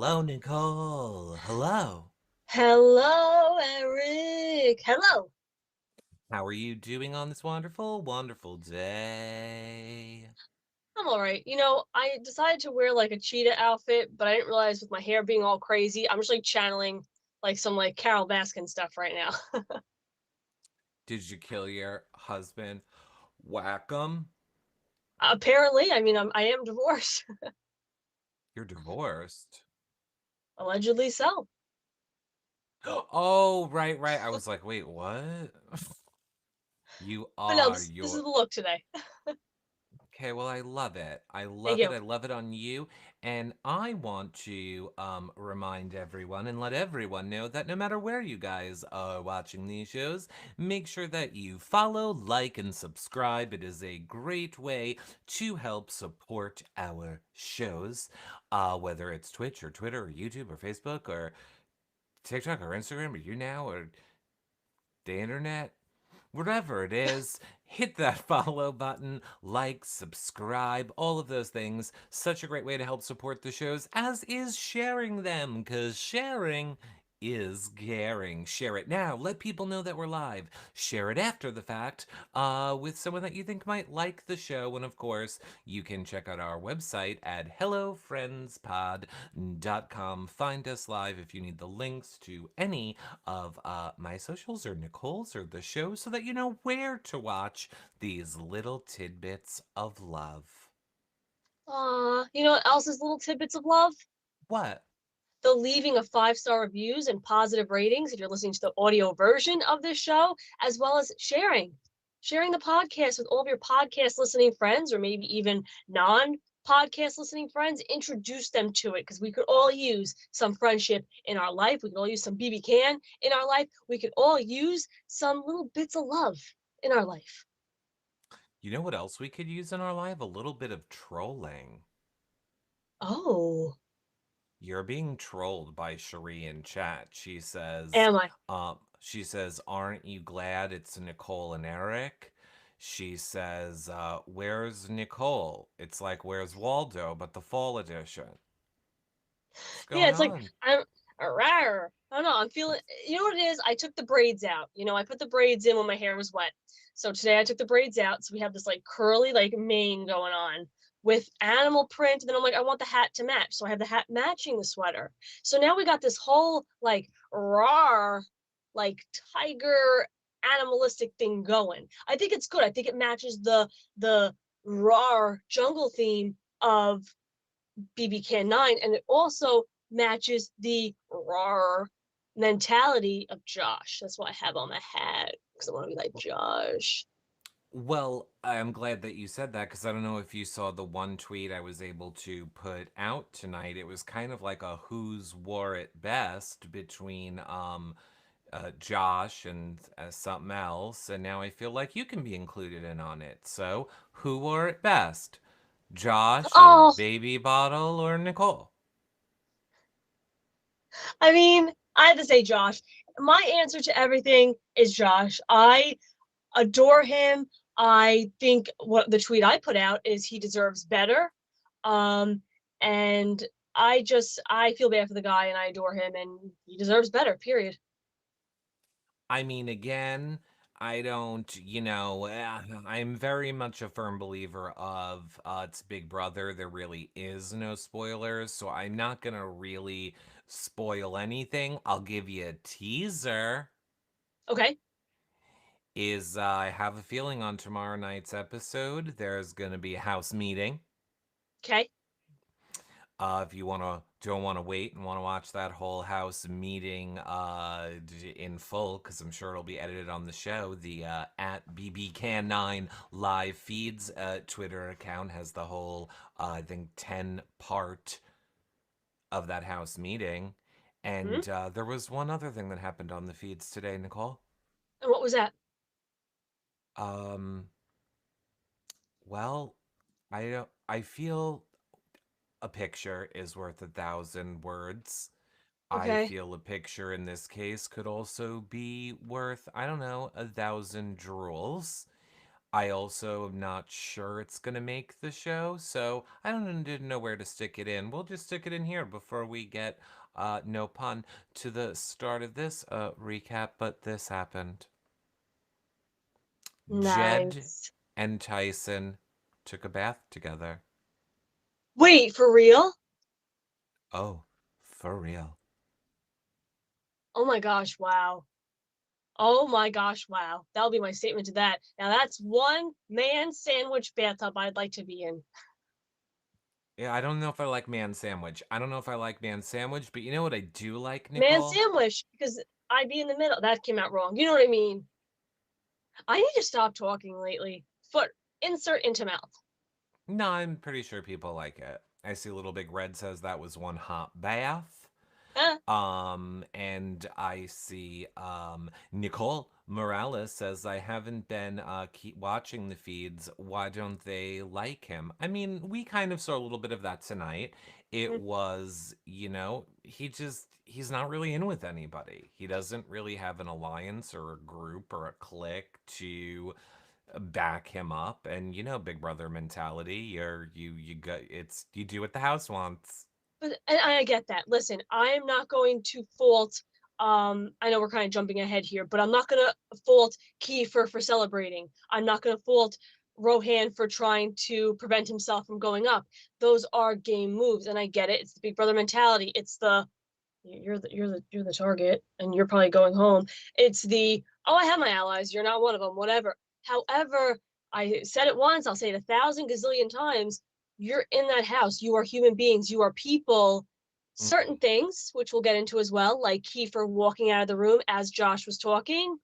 Hello, Nicole. Hello. Hello, Eric. Hello. How are you doing on this wonderful, wonderful day? I'm all right. I decided to wear like a cheetah outfit, but I didn't realize with my hair being all crazy, I'm just like channeling like some like Carol Baskin stuff right now. Did you kill your husband? Whack 'em? Apparently, I am divorced. You're divorced. Allegedly so. Oh, right, right. I was like, wait, what? You But no, are this is your the look today. Okay, well, I love it. I Thank love it. you. I love it on you. And I want to remind everyone and let everyone know that no matter where you guys are watching these shows, make sure that you follow, like, and subscribe. It is a great way to help support our shows, whether it's Twitch or Twitter or YouTube or Facebook or TikTok or Instagram or you now or the internet. Wherever it is, hit that follow button, like, subscribe, all of those things. Such a great way to help support the shows, as is sharing them, because sharing is caring. Share it now. Let people know that we're live. Share it after the fact with someone that you think might like the show. And of course, you can check out our website at hellofriendspod.com. Find us live if you need the links to any of my socials or Nicole's or the show so that you know where to watch these little tidbits of love. You know what else is little tidbits of love? What? The leaving of 5-star reviews and positive ratings if you're listening to the audio version of this show, as well as sharing the podcast with all of your podcast listening friends, or maybe even non-podcast listening friends. Introduce them to it because we could all use some friendship in our life. We could all use some BB in our life. We could all use some little bits of love in our life. You know what else we could use in our life? A little bit of trolling. Oh, You're being trolled by Cherie in chat. am I? She says, aren't you glad it's Nicole and Eric? She says, where's Nicole? It's like, where's Waldo, but the fall edition. What's Yeah, going it's like on? I'm rawr. I don't know. I'm feeling. You know what it is? I took the braids out. I put the braids in when my hair was wet. So today I took the braids out. So we have this like curly like mane going on with animal print. And then I'm like, I want the hat to match. So I have the hat matching the sweater. So now we got this whole like rawr, like tiger animalistic thing going. I think it's good. I think it matches the rawr jungle theme of BBCAN9, and it also matches the raw mentality of Josh. That's what I have on my hat because I want to be like Josh. Well, I'm glad that you said that because I don't know if you saw the one tweet I was able to put out tonight. It was kind of like a who's wore it best between Josh and something else, and now I feel like you can be included in on it. So, who wore it best? Josh, a Oh, baby bottle, or Nicole? I mean, I have to say Josh. My answer to everything is Josh. I adore him. I think what the tweet I put out is he deserves better. Um, and I feel bad for the guy and I adore him and he deserves better, period. I mean, again, I don't, I'm very much a firm believer of it's Big Brother. There really is no spoilers, so I'm not going to really spoil anything. I'll give you a teaser. Okay. I have a feeling on tomorrow night's episode, there's going to be a house meeting. Okay. If you don't want to wait and want to watch that whole house meeting in full, because I'm sure it'll be edited on the show. The at BBCAN9 live feeds Twitter account has the whole I think 10 part of that house meeting. Hmm. And there was one other thing that happened on the feeds today, Nicole. And what was that? Um, well, I feel a picture is worth 1,000 words. I Okay. feel a picture in this case could also be worth, I don't know, 1,000 drools. I also am not sure it's gonna make the show, so I didn't know where to stick it in. We'll just stick it in here before we get, no pun, to the start of this recap. But this happened. Jed Nice. and Tyson took a bath together. Wait, for real? Oh, for real. Oh my gosh, wow. Oh my gosh, wow. That'll be my statement to that. Now that's one man sandwich bathtub I'd like to be in. Yeah, I don't know if I like man sandwich. I don't know if I like man sandwich, but you know what I do like, Man Nicole? sandwich, because I'd be in the middle. That came out wrong. You know what I mean? I need to stop talking lately. Foot insert into mouth. No, I'm pretty sure people like it. I see Little Big Red says that was one hot bath. Eh, And I see Nicole Morales says I haven't been keep watching the feeds. Why don't they like him? I mean, we kind of saw a little bit of that tonight. It mm, was, he's not really in with anybody. He doesn't really have an alliance or a group or a clique to back him up. And Big Brother mentality. You got you do what the house wants. but and I get that. Listen, I am not going to fault. I know we're kind of jumping ahead here, but I'm not gonna fault Kiefer for celebrating. I'm not gonna fault Rohan for trying to prevent himself from going up. Those are game moves, and I get it. It's the Big Brother mentality. It's the you're the target and you're probably going home. It's the, oh, I have my allies, you're not one of them, whatever. However, I said it once, I'll say it 1,000 gazillion times. You're in that house, you are human beings, you are people. Certain things which we'll get into as well, like Kiefer walking out of the room as Josh was talking,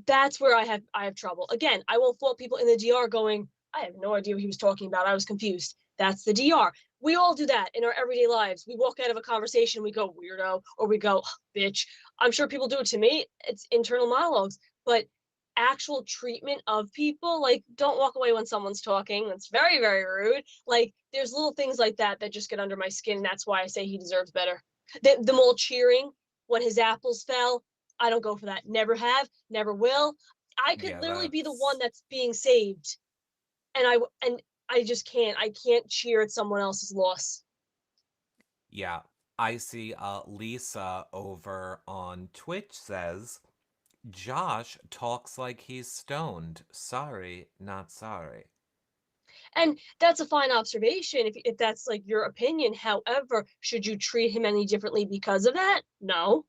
that's where I have trouble. Again, I won't fault people in the DR going, I have no idea what he was talking about, I was confused. That's the DR. We all do that in our everyday lives. We walk out of a conversation, we go weirdo, or we go bitch. I'm sure people do it to me. It's internal monologues, but actual treatment of people, like don't walk away when someone's talking. That's very, very rude. Like there's little things like that that just get under my skin. And that's why I say he deserves better. The mole cheering when his apples fell, I don't go for that. Never have, never will. I could Yeah, literally be the one that's that's being saved, and I just can't. I can't cheer at someone else's loss. Yeah, I see Lisa over on Twitch says, Josh talks like he's stoned. Sorry, not sorry. And that's a fine observation if that's like your opinion. However, should you treat him any differently because of that? No.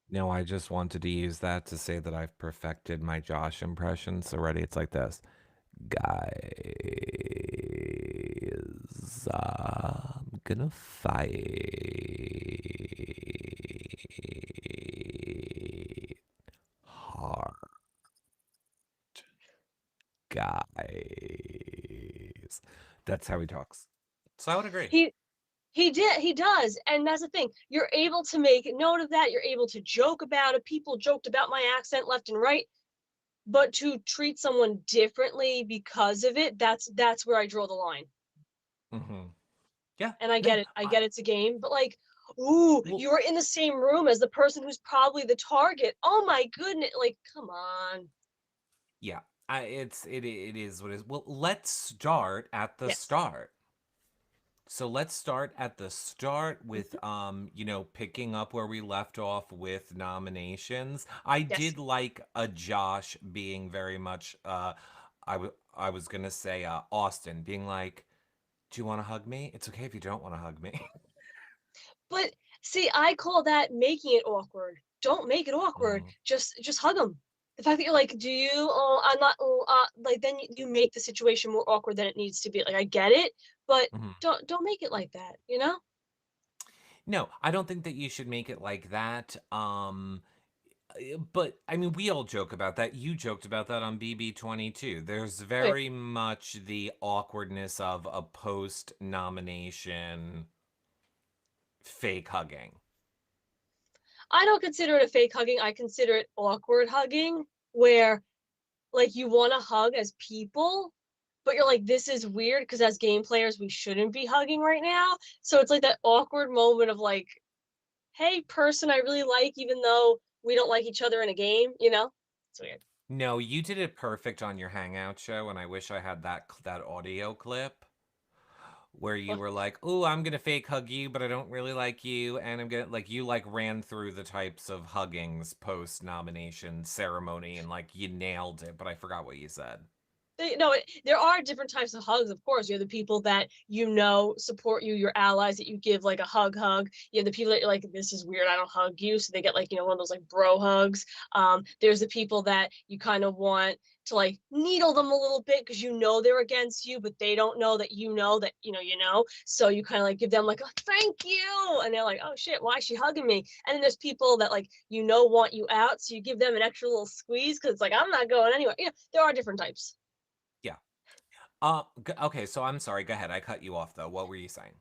No, I just wanted to use that to say that I've perfected my Josh impression. So ready, it's like this. Guys, I'm gonna fight hard, guys. That's how he talks. So I would agree. He he does, and that's the thing. You're able to make note of that. You're able to joke about it. People joked about my accent left and right, but to treat someone differently because of it, that's where I draw the line. Hmm. Yeah, And I get no. it. I get it's a game, but like, ooh, Well, you were in the same room as the person who's probably the target. Oh my goodness. Like, come on. yeah, it is what it is. Well, let's start at the Yes. start. So let's start at the start with Mhm. picking up where we left off with nominations. I Yes. did like a Josh being very much I was going to say Austin being like, "Do you want to hug me? It's okay if you don't want to hug me." But see, I call that making it awkward. Don't make it awkward. Mhm. Just hug them. The fact that you're like, do you? Oh, I'm not. Oh, like then you make the situation more awkward than it needs to be. Like I get it, but Mhm. don't make it like that. You know? No, I don't think that you should make it like that. But I mean, we all joke about that. You joked about that on BB22. There's Oh, yeah. very much the awkwardness of a post nomination fake hugging. I don't consider it a fake hugging. I consider it awkward hugging, where like you want to hug as people, but you're like, this is weird because as game players, we shouldn't be hugging right now. So it's like that awkward moment of like, hey, person I really like, even though we don't like each other in a game, you know? It's weird. No, you did it perfect on your Hangout show, and I wish I had that audio clip where you Well, were like, "Oh, I'm gonna fake hug you, but I don't really like you," and I'm gonna like you like ran through the types of huggings post nomination ceremony, and like you nailed it. But I forgot what you said. there are different types of hugs, of course. You have the people that support you, your allies that you give like a hug. You have the people that you're like, this is weird, I don't hug you. So they get like, one of those like bro hugs. There's the people that you kind of want to like needle them a little bit because they're against you, but they don't know that So you kind of like give them like, oh, thank you. And they're like, oh shit, why is she hugging me? And then there's people that like, want you out. So you give them an extra little squeeze because it's like, I'm not going anywhere. There are different types. Yeah. Okay. So I'm sorry. Go ahead. I cut you off though. What were you saying?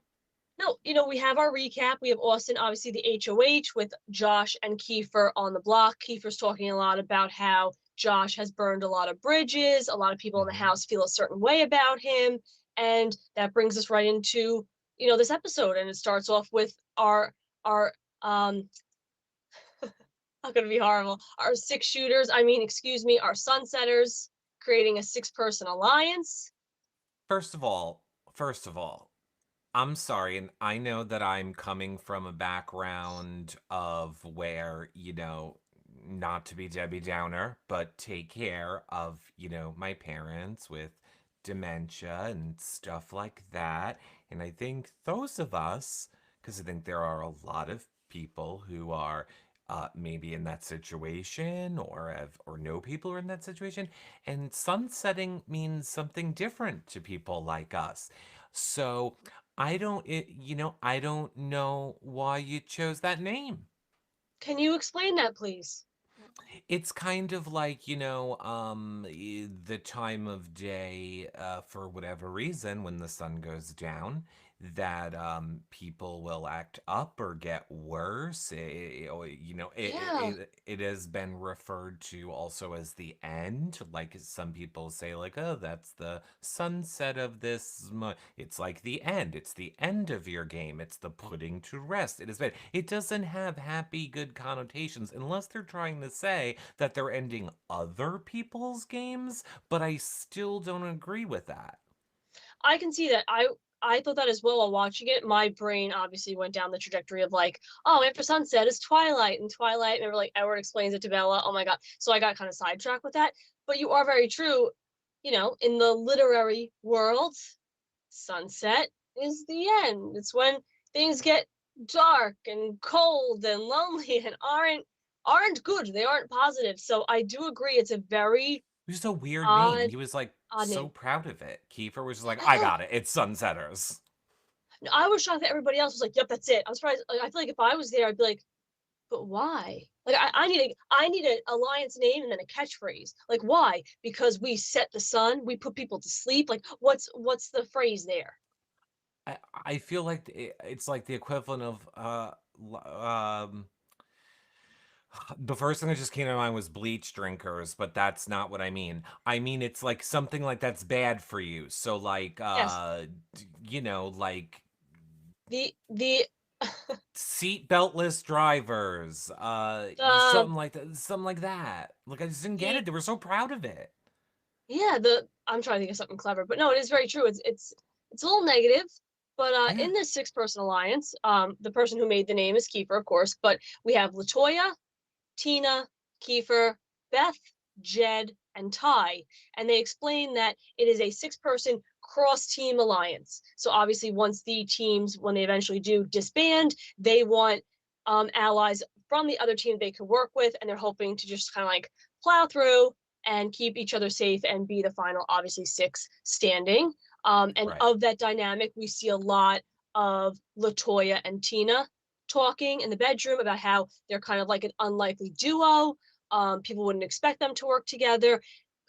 No, we have our recap. We have Austin, obviously the HOH with Josh and Kiefer on the block. Kiefer's talking a lot about how Josh has burned a lot of bridges. A lot of people in the Mm-hmm. house feel a certain way about him. And that brings us right into, this episode. And it starts off with our not gonna be horrible. Our six shooters, excuse me, our sunsetters creating a six-person alliance. First of all, I'm sorry, and I know that I'm coming from a background of where, not to be Debbie Downer, but take care of, my parents with dementia and stuff like that. And I think those of us, because I think there are a lot of people who are maybe in that situation or know people who are in that situation, and sunsetting means something different to people like us. So I don't know why you chose that name. Can you explain that, please? It's kind of like, the time of day, for whatever reason, when the sun goes down, that people will act up or get worse. Yeah. It has been referred to also as the end. Like some people say, like, oh, that's the sunset of this. It's like the end. It's the end of your game. It's the putting to rest. It is bad. It doesn't have happy, good connotations unless they're trying to say that they're ending other people's games, but I still don't agree with that. I can see that. I thought that as well while watching it. My brain obviously went down the trajectory of like, oh, after sunset is twilight, and twilight. Remember, like Edward explains it to Bella. Oh my god! So I got kind of sidetracked with that. But you are very true. In the literary world, sunset is the end. It's when things get dark and cold and lonely and aren't good. They aren't positive. So I do agree. It's a very It was just a weird name. odd He was like odd so name. proud of it. Kiefer was just like, I got it. It's Sunsetters. I was shocked that everybody else was like, "Yep, that's it." I'm surprised. Like, I feel like if I was there, I'd be like, "But why?" Like, I need an alliance name and then a catchphrase. Like, why? Because we set the sun, we put people to sleep. Like, what's the phrase there? I feel like it's like the equivalent of the first thing that just came to mind was bleach drinkers, but that's not what I mean. I mean it's like something like that's bad for you. So like Yes, like the seat beltless drivers, uh something like that. Like I just didn't get it. the They were so proud of it. yeah the I'm trying to think of something clever, but no, it is very true. It's a little negative. But Yeah. in this six-person alliance, the person who made the name is Kiefer, of course. But we have Latoya, Tina, Kiefer, Beth, Jed, and Ty. And they explain that it is a six-person cross-team alliance. So obviously, once the teams, when they eventually do disband, they want allies from the other team they could work with, and they're hoping to just kind of like plow through and keep each other safe and be the final, obviously, six standing. And Right. of that dynamic, we see a lot of Latoya and Tina talking in the bedroom about how they're kind of like an unlikely duo. People wouldn't expect them to work together.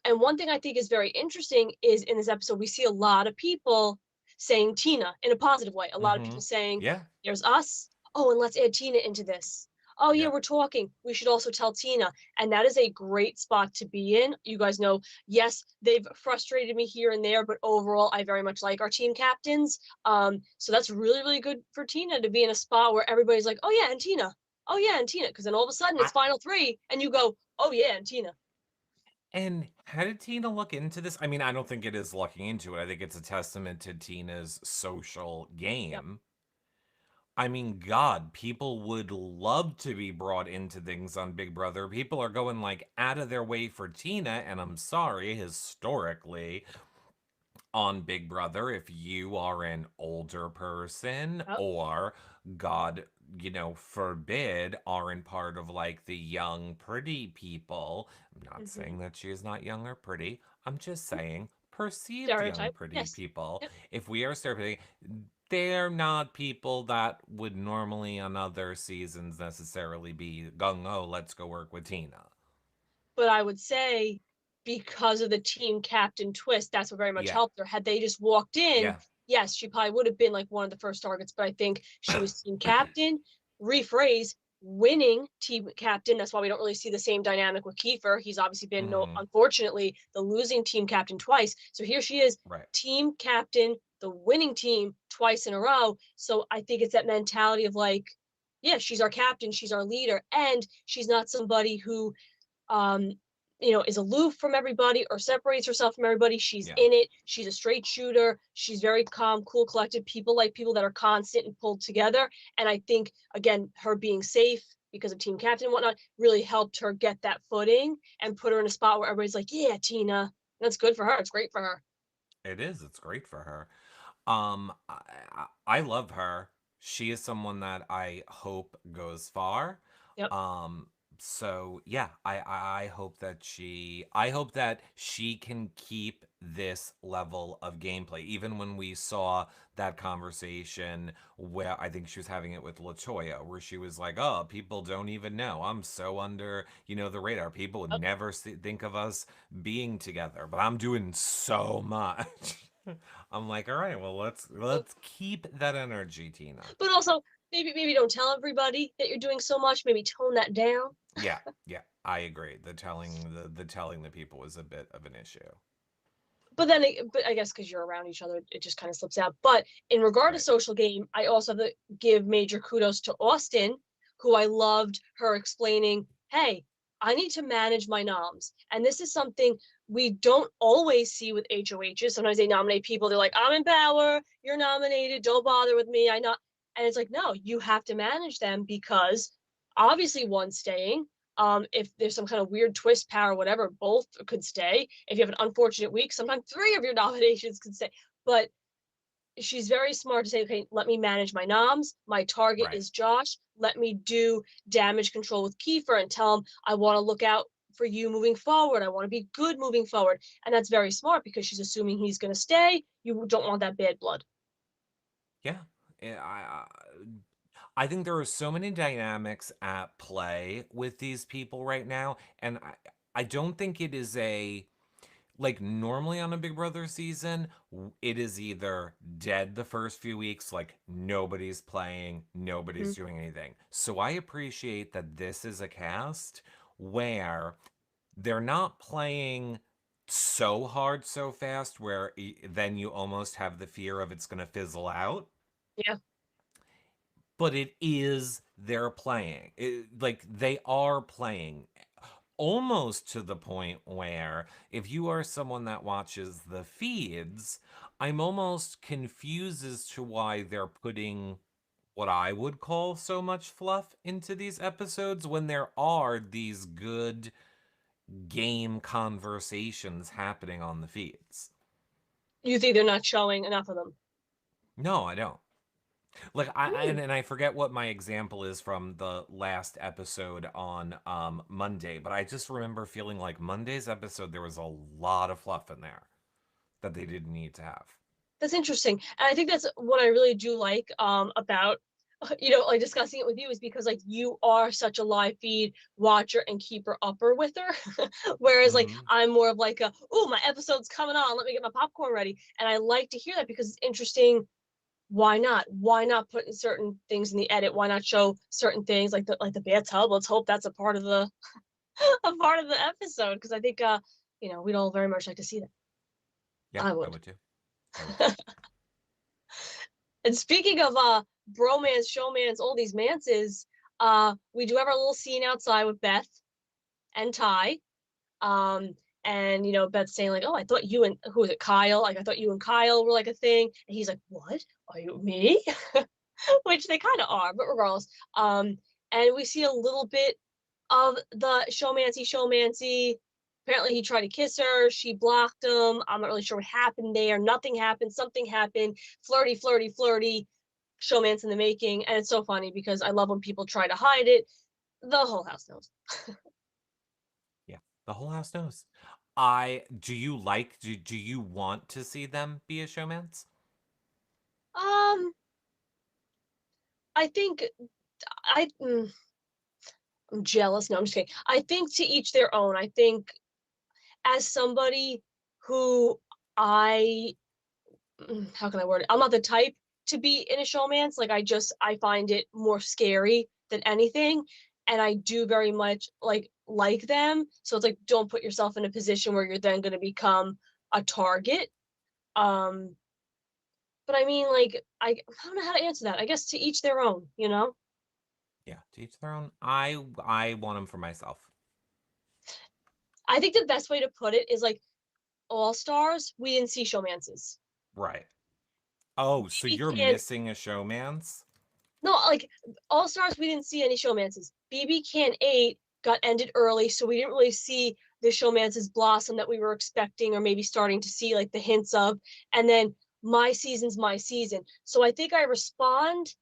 And one thing I think is very interesting is in this episode, we see a lot of people saying Tina in a positive way. A lot of Mm-hmm. people saying, Yeah. there's us. Oh, and let's add Tina into this. Oh, yeah, Yeah. we're talking. We should also tell Tina. And that is a great spot to be in. You guys know, yes, they've frustrated me here and there, but overall, I very much like our team captains. So that's really, really good for Tina to be in a spot where everybody's like, oh, yeah, and Tina. Oh, yeah, and Tina. Because then all of a sudden I it's final three, and you go, oh, yeah, and Tina. And how did Tina look into this? I mean, I don't think it is looking into it. I think it's a testament to Tina's social Yep. game. I mean, God, people would love to be brought into things on Big Brother. People are going like out of their way for Tina, and I'm sorry, historically, on Big Brother, if you are an older person Yep. or, God, forbid, aren't part of like the young, pretty people. I'm not Hmm. saying that she is not young or pretty. I'm just saying perceived young, Stereotype. pretty Yes. people. Yep. If we are stereotyping, they're not people that would normally on other seasons necessarily be gung ho, let's go work with Tina. But I would say because of the team captain twist, that's what very much Yeah. helped her. Had they just walked in, Yeah. yes, she probably would have been like one of the first targets. But I think she was team captain, rephrase, winning team captain. That's why we don't really see the same dynamic with Kiefer. He's obviously been, no, Hmm. unfortunately, the losing team captain twice. So here she is, Right. team captain, the winning team twice in a row. So I think it's that mentality of like, yeah, she's our captain, she's our leader, and she's not somebody who um, is aloof from everybody or separates herself from everybody. She's Yeah. in it. She's a straight shooter. She's very calm, cool, collected. People like people that are constant and pulled together. And I think, again, her being safe because of team captain and whatnot really helped her get that footing and put her in a spot where everybody's like, yeah, Tina. That's good for her. It's great for her. It is. It's great for her. I love her. She is someone that I hope goes far. Yep. Um, so yeah, I hope that she can keep this level of gameplay. Even when we saw that conversation where I think she was having it with Latoya, where she was like, "Oh, people don't even know. I'm so under, the radar. People would Yep. never think of us being together, but I'm doing so much." I'm like, all right, well, let's keep that energy, Tina. But also, maybe don't tell everybody that you're doing so much. Maybe tone that down. Yeah, yeah, I agree. The telling the people was a bit of an issue. But I guess because you're around each other, it just kind of slips out. But in regard to Right. social game, I also have to give major kudos to Austin, who I loved her explaining, hey, I need to manage my noms. And this is something we don't always see with HOHs. Sometimes they nominate people, they're like, I'm in power, you're nominated, don't bother with me. I not and it's like, no, you have to manage them because obviously one's staying. If there's some kind of weird twist, power, whatever, both could stay. If you have an unfortunate week, sometimes three of your nominations could stay. But she's very smart to say, okay, let me manage my noms. My target Right. is Josh. Let me do damage control with Kiefer and tell him I want to look out for you moving forward. I want to be good moving forward. And that's very smart because she's assuming he's going to stay. You don't want that bad blood. Yeah. Yeah, I think there are so many dynamics at play with these people right now, and I don't think it is a like normally on a Big Brother season, it is either dead the first few weeks, like nobody's playing, Mm-hmm. nobody's doing anything. So I appreciate that this is a cast where they're not playing so hard so fast where then you almost have the fear of it's going to fizzle out, Yeah. but it is they're playing like they are playing almost to the point where if you are someone that watches the feeds, I'm almost confused as to why they're putting what I would call so much fluff into these episodes when there are these good game conversations happening on the feeds. You think they're not showing enough of them? No, I don't. Like Hmm. and I forget what my example is from the last episode on Monday, but I just remember feeling like Monday's episode there was a lot of fluff in there that they didn't need to have. That's interesting. And I think that's what I really do like about like discussing it with you is because like you are such a live feed watcher and keeper upper with her. Whereas like Hmm. I'm more of like a, oh, my episode's coming on, let me get my popcorn ready. And I like to hear that because it's interesting. Why not? Why not put in certain things in the edit? Why not show certain things like the bathtub? Let's hope that's a part of the a part of the episode because I think we'd all very much like to see that. Yeah, I I would. would too. I would too. And speaking of bromance, showmans, all these mances, we do have our little scene outside with Beth and Ty. Um, And Beth's saying like, "Oh, I thought you and who was it, Kyle? Like I thought you and Kyle were like a thing." And he's like, "What? Are you me?" Which they kind of are, but regardless. And we see a little bit of the showmancy. Apparently, he tried to kiss her. She blocked him. I'm not really sure what happened there. Nothing happened. Something happened. Flirty, flirty, flirty. Showmance in the making. And it's so funny because I love when people try to hide it. The whole house knows. Yeah, the whole house knows. Do you want to see them be a showmance? Um, I think I'm jealous. No, I'm just kidding. I think to each their own. I think as somebody who I how can I word it? I'm not the type to be in a showmance. Like I find it more scary than anything. And I do very much like them. So it's like don't put yourself in a position where you're then gonna become a target. Um, but I mean I don't know how to answer that. I guess to each their own. Yeah, to each their own. I want them for myself. I think the best way to put it is like all stars, we didn't see showmances. Right. Oh, so BB you're can missing a showmance? No, like All Stars, we didn't see any showmances. BBCAN9 got ended early, so we didn't really see the showmances blossom that we were expecting, or maybe starting to see like the hints of. And then my season's my season, so I think I respond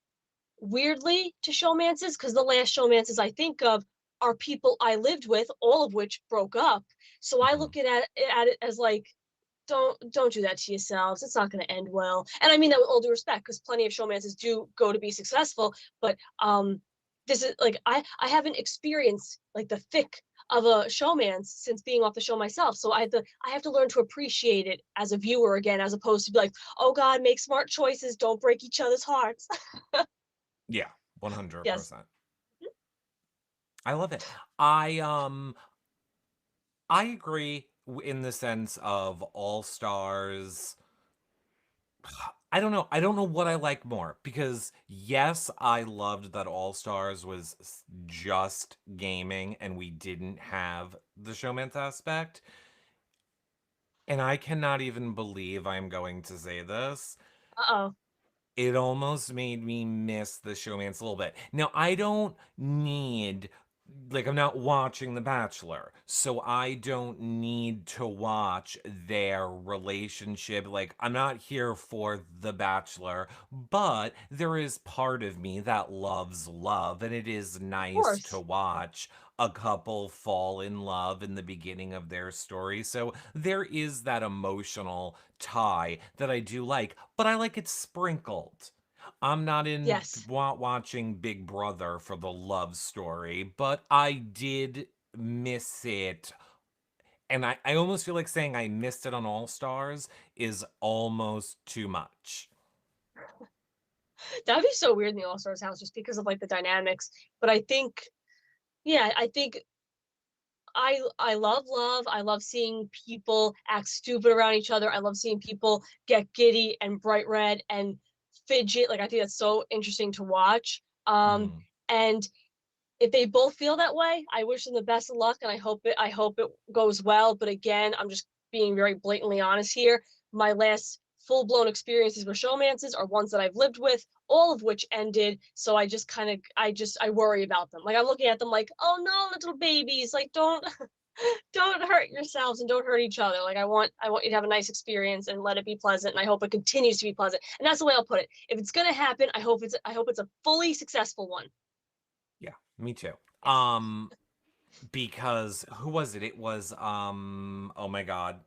weirdly to showmances because the last showmances I think of are people I lived with, all of which broke up. So I Mhm. look at it as like don't do that to yourselves. It's not going to end well. And I mean that with all due respect, because plenty of showmances do go to be successful. But this is like I haven't experienced like the thick of a showmance since being off the show myself. So I have to learn to appreciate it as a viewer again, as opposed to be like, oh God, make smart choices, don't break each other's hearts. Yeah, Yes. 100%. I love it. I um I agree in the sense of All Stars. I don't know. I don't know what I like more because yes, I loved that All Stars was just gaming and we didn't have the showman's aspect. And I cannot even believe I'm going to say this. Uh-oh. It almost made me miss the showmance a little bit. Now, I don't need, like, I'm not watching The Bachelor, so I don't need to watch their relationship. Like, I'm not here for The Bachelor, but there is part of me that loves love, and it is Of nice to course. watch a couple fall in love in the beginning of their story. So there is that emotional tie that I do like, but I like it sprinkled. I'm not in Yes. watching Big Brother for the love story, but I did miss it. And I almost feel like saying I missed it on All Stars is almost too much. That'd be so weird in the All Stars house just because of like the dynamics. But I think, yeah, I think I love love. I love seeing people act stupid around each other. I love seeing people get giddy and bright red and fidget. Like I think that's so interesting to watch. Hmm. And if they both feel that way, I wish them the best of luck and I hope it goes well. But again, I'm just being very blatantly honest here. My last full-blown experiences with showmances are ones that I've lived with, all of which ended. So I just kind of I worry about them. Like I'm looking at them like, oh no, little babies, like don't hurt yourselves and don't hurt each other. Like I want you to have a nice experience and let it be pleasant. And I hope it continues to be pleasant. And that's the way I'll put it. If it's gonna happen, I hope it's a fully successful one. Yeah, me too. Yes. Because who was it? It was oh my God,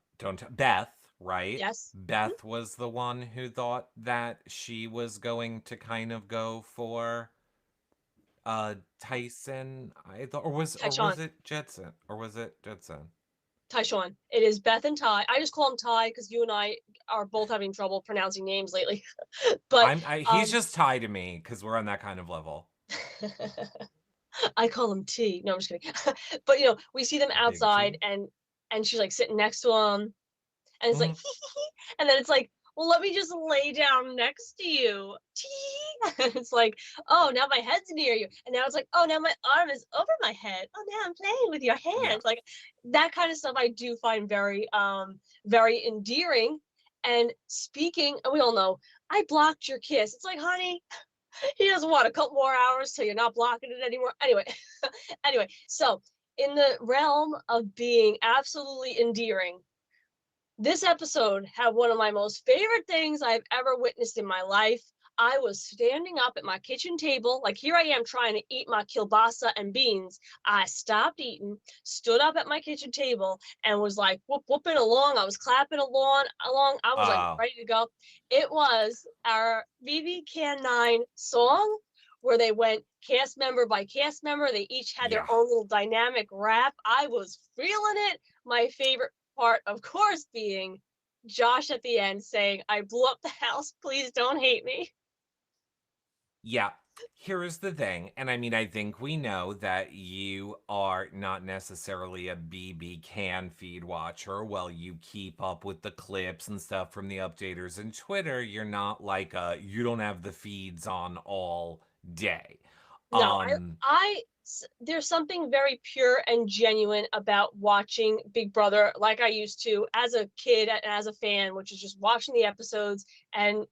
Beth, right? Yes. Mhm. Beth was the one who thought that she was going to kind of go for Tyson. I thought or was Tyshawn. it Jetson? Or was it Jetson? Tyshawn. It is Beth and Ty. I just call him Ty because you and I are both having trouble pronouncing names lately. But He's um just tied to me because we're on that kind of level. I call him T. No, I'm just kidding. But we see them Big outside T. and she's like sitting next to him and it's like Mhm. and then it's like well, let me just lay down next to you. And it's like, oh, now my head's near you. And now it's like, oh, now my arm is over my head. Oh, now I'm playing with your Yeah. hands. Like that kind of stuff I do find very endearing. And speaking, and we all know, I blocked your kiss. It's like, honey, he doesn't want a couple more hours till you're not blocking it anymore. Anyway, anyway, so in the realm of being absolutely endearing, this episode had one of my most favorite things I've ever witnessed in my life. I was standing up at my kitchen table, like here I am trying to eat my kielbasa and beans. I stopped eating, stood up at my kitchen table, and was like whooping along. I was clapping along. I was like Oh, ready to go. It was our BBCAN9 song where they went cast member by cast member. They each had their yeah. own little dynamic rap. I was feeling it. My favorite part, of course, being Josh at the end saying, I blew up the house. Please don't hate me. Yeah. Here's the thing, and I mean, I think we know that you are not necessarily a BB can feed watcher. While you keep up with the clips and stuff from the updaters and Twitter, you're not like you don't have the feeds on all day. No, Um, there's something very pure and genuine about watching Big Brother like I used to as a kid and as a fan, which is just watching the episodes and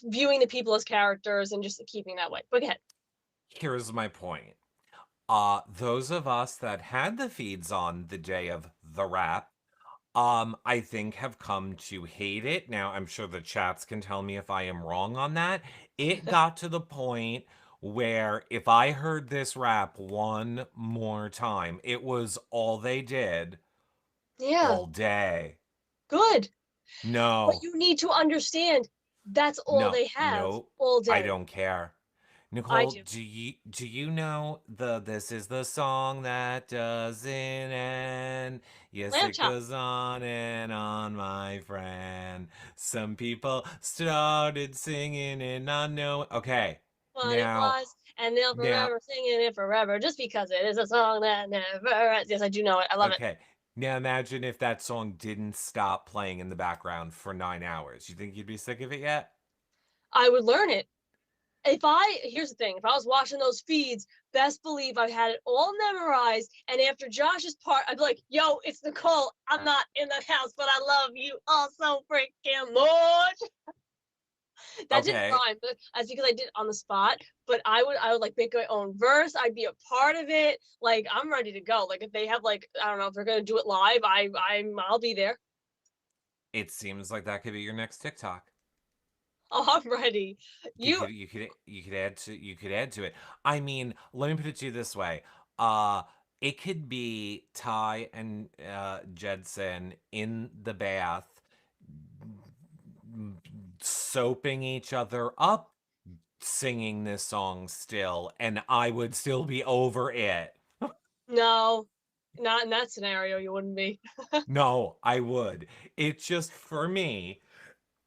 viewing the people as characters and just keeping that way. But go ahead. Here's my point. Those of us that had the feeds on the day of the rap, I think have come to hate it. Now, I'm sure the chats can tell me if I am wrong on that. It got to the point where if I heard this rap one more time, it was all they did Yeah, all day. good. But No, you need to understand that's all no, they have no, all I day. don't care. I Nicole, do. do you know the this is the song that doesn't end? Yes, Lamb it chop. goes on and on, my friend. Some people started singing and not knowing. Okay, What it now, was, and they'll now, forever singing it forever, just because it is a song that never ends. Yes, I do know it. I love it. okay. Now imagine if that song didn't stop playing in the background for 9 hours. You think you'd be sick of it yet? I would learn it. Here's the thing, if I was watching those feeds, best believe I had it all memorized. And after Josh's part, I'd be like, yo, it's Nicole. I'm not in the house, but I love you all so freaking much. That didn't Okay, rhyme, but that's because I did it on the spot. But I would like make my own verse. I'd be a part of it. Like I'm ready to go. Like if they have like I don't know if they're gonna do it live, I'll be there. it seems like that could be your next TikTok. Oh, I'm ready. You You could you could add to it. I mean, let me put it to you this way. It could be Ty and Jedson in the bath soaping each other up singing this song still, and I would still be over it. no, not in that scenario. You wouldn't be. No, I would. It's just for me,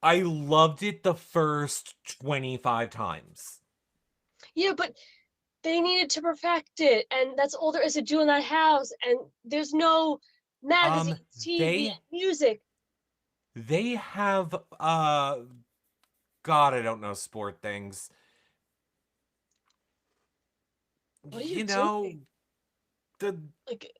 I loved it the first 25 times. Yeah, but they needed to perfect it, and that's all there is to do in that house. And there's no Um, magazines, TV, they music. they have God, I don't know sport things. What are you You doing? know, the Like,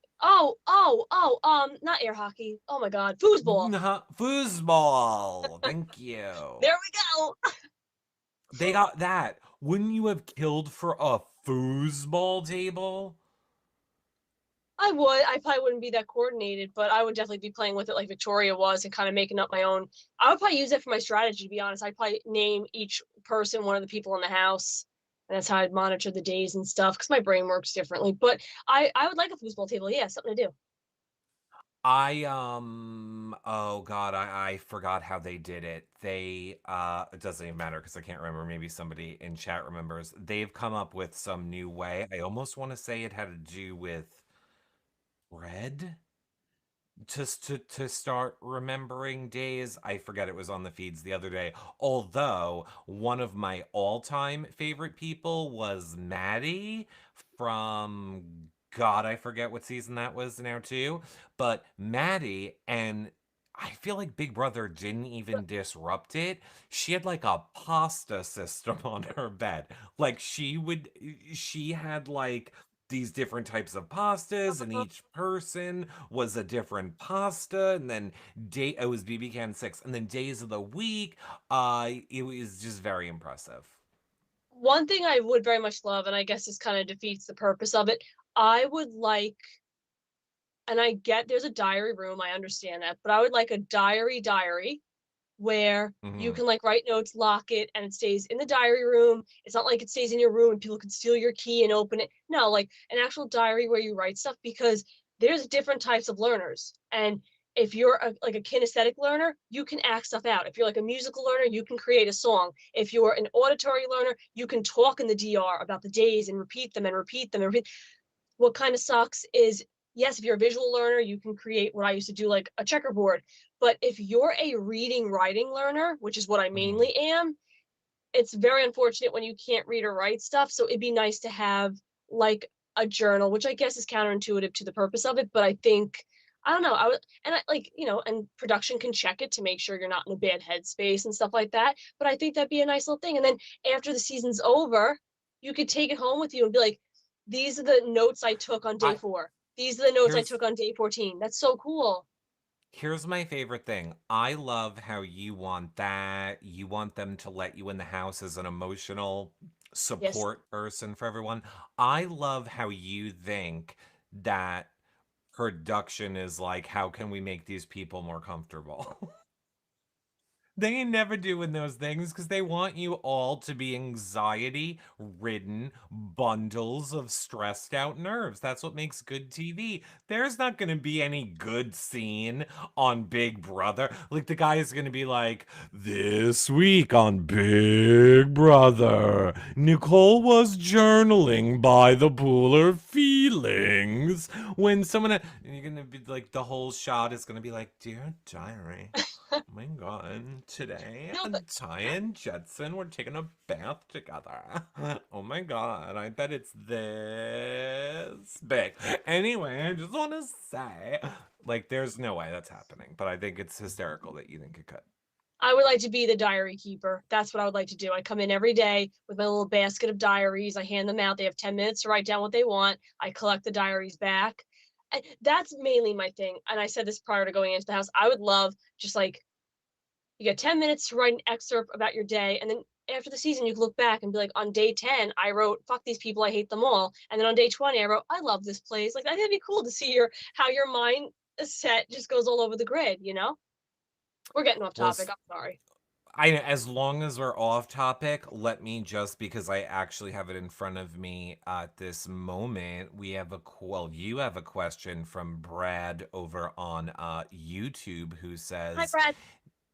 not air hockey. Oh my God, foosball. foosball. Thank you. There we go. They got that. Wouldn't you have killed for a foosball table? I would. I probably wouldn't be that coordinated, but I would definitely be playing with it like Victoria was and kind of making up my own. I would probably use it for my strategy, to be honest. I'd probably name each person one of the people in the house. And that's how I'd monitor the days and stuff because my brain works differently. But I would like a foosball table. Yeah, something to do. Oh God, I forgot how they did it. It doesn't even matter because I can't remember. Maybe somebody in chat remembers. They've come up with some new way. I almost want to say it had to do with bread to start remembering days. I forget, it was on the feeds the other day. Although one of my all-time favorite people was Maddie from God, I forget what season that was now too. But Maddie and I feel like Big Brother didn't even disrupt it. She had like a pasta system on her bed. Like she had like these different types of pastas, and each person was a different pasta. And then it was BBCAN 6, and then days of the week. It was just very impressive. One thing I would very much love, and I guess this kind of defeats the purpose of it, I would like, and I get there's a diary room, I understand that, but I would like a diary where you Hmm. can like write notes, lock it, and it stays in the diary room. It's not like it stays in your room and people can steal your key and open it. No, like an actual diary where you write stuff, because there's different types of learners. And if you're like a kinesthetic learner, you can act stuff out. If you're like a musical learner, you can create a song. If you're an auditory learner, you can talk in the DR about the days and repeat them and repeat them and repeat. What kind of sucks is, yes, if you're a visual learner, you can create what I used to do, like a checkerboard. But if you're a reading writing learner, which is what I Hmm. mainly am, it's very unfortunate when you can't read or write stuff. So it'd be nice to have like a journal, which I guess is counterintuitive to the purpose of it. But I think, I don't know, I would, and I like, and production can check it to make sure you're not in a bad headspace and stuff like that. But I think that'd be a nice little thing. And then after the season's over, you could take it home with you and be like, these are the notes I took on day I 4. These are the notes I here's took on day 14. That's so cool. Here's my favorite thing. I love how you want that. You want them to let you in the house as an emotional Yes. support person for everyone. I love how you think that production is like, how can we make these people more comfortable? They ain't never doing those things because they want you all to be anxiety ridden bundles of stressed out nerves. That's what makes good TV. There's not going to be any good scene on Big Brother. Like, the guy is going to be like, this week on Big Brother, Nicole was journaling by the pool of feelings. When someone, and you're going to be like, the whole shot is going to be like, Dear Diary. Oh my god, today No, but Ty and Jetson were taking a bath together. Oh my god, I bet it's this big. Anyway, I just want to say, like, there's no way that's happening, but I think it's hysterical that you think it could. I would like to be the diary keeper. That's what I would like to do. I come in every day with my little basket of diaries. I hand them out. They have 10 minutes to write down what they want. I collect the diaries back. And that's mainly my thing. And I said this prior to going into the house. I would love just like, you get 10 minutes to write an excerpt about your day. And then after the season, you can look back and be like, on day 10, I wrote, fuck these people, I hate them all. And then on day 20, I wrote, I love this place. Like, that'd be cool to see how your mind set just goes all over the grid, you know? We're getting off Well, topic. I'm sorry. as long as we're off topic, let me just, because I actually have it in front of me at this moment. We have you have a question from Brad over on YouTube, who Hi, says, Brad.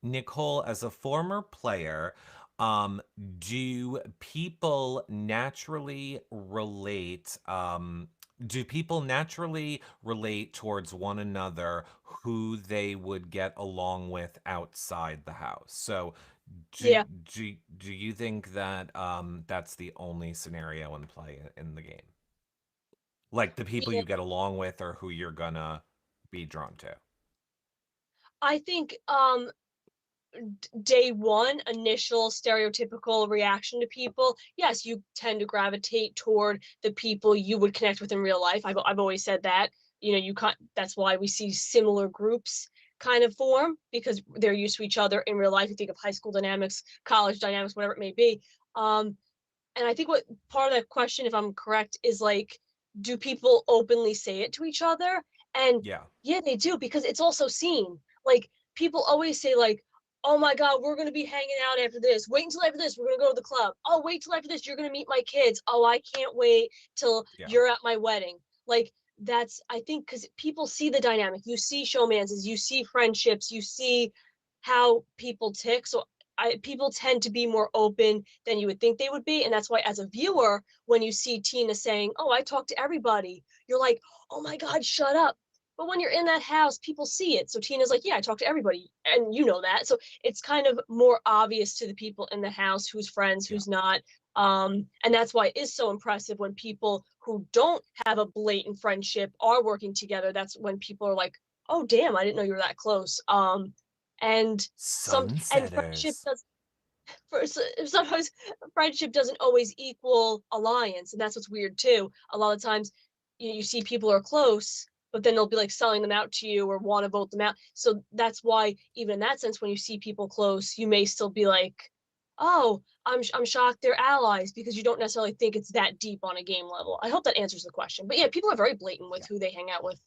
Nicole, as a former player, um, do people naturally relate towards one another who they would get along with outside the house? So do Yeah. do you think that that's the only scenario in play in the game? Like, the people Yeah. you get along with or who you're gonna be drawn to? I think day one, initial stereotypical reaction to people, yes, you tend to gravitate toward the people you would connect with in real life. I've always said that. You can't, that's why we see similar groups kind of form, because they're used to each other in real life. You think of high school dynamics, college dynamics, whatever it may be. Um, and I think what part of that question, if I'm correct, is like, do people openly say it to each other? And Yeah. yeah, they do, because it's also seen. Like, people always say, like, oh my God, we're gonna be hanging out after this. Wait until after this, we're gonna go to the club. Oh, wait till after this, you're gonna meet my kids. Oh, I can't wait till Yeah. you're at my wedding. Like, that's, I think, because people see the dynamic. You see showmances, you see friendships, you see how people tick. So people tend to be more open than you would think they would be. And that's why, as a viewer, when you see Tina saying, oh, I talk to everybody, you're like, oh my God, shut up. But when you're in that house, people see it. So Tina's like, yeah, I talk to everybody. And you know that. So it's kind of more obvious to the people in the house who's friends, Yeah. who's not. And that's why it is so impressive when people who don't have a blatant friendship are working together. That's when people are like, "Oh, damn, I didn't know you were that close." And friendship Sunsetters. does for sometimes friendship doesn't always equal alliance, and that's what's weird too. A lot of times, you see people are close, but then they'll be like selling them out to you or want to vote them out. So that's why, even in that sense, when you see people close, you may still be like, "Oh, I'm shocked they're allies," because you don't necessarily think it's that deep on a game level. I hope that answers the question. But yeah, people are very blatant with Yeah. who they hang out with.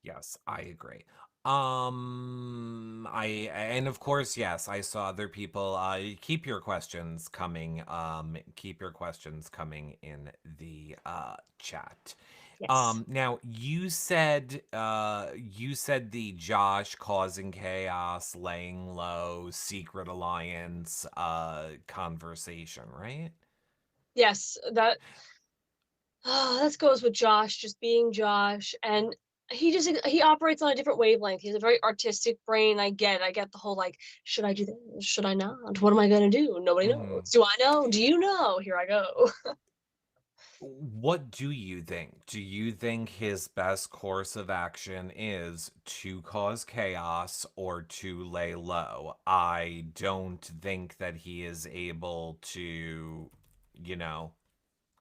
Yes, I agree. I and of course, yes, I saw other people. Keep your questions coming. Keep your questions coming in the chat. Yes. Now you said the Josh causing chaos, laying low, secret alliance, conversation, right? Yes, that goes with Josh just being Josh, and he operates on a different wavelength. He's a very artistic brain. I get the whole like, should I do this? Should I not? What am I gonna do? Nobody Hmm. knows. Do I know? Do you know? Here I go. What do you think? Do you think his best course of action is to cause chaos or to lay low? I don't think that he is able to, you know,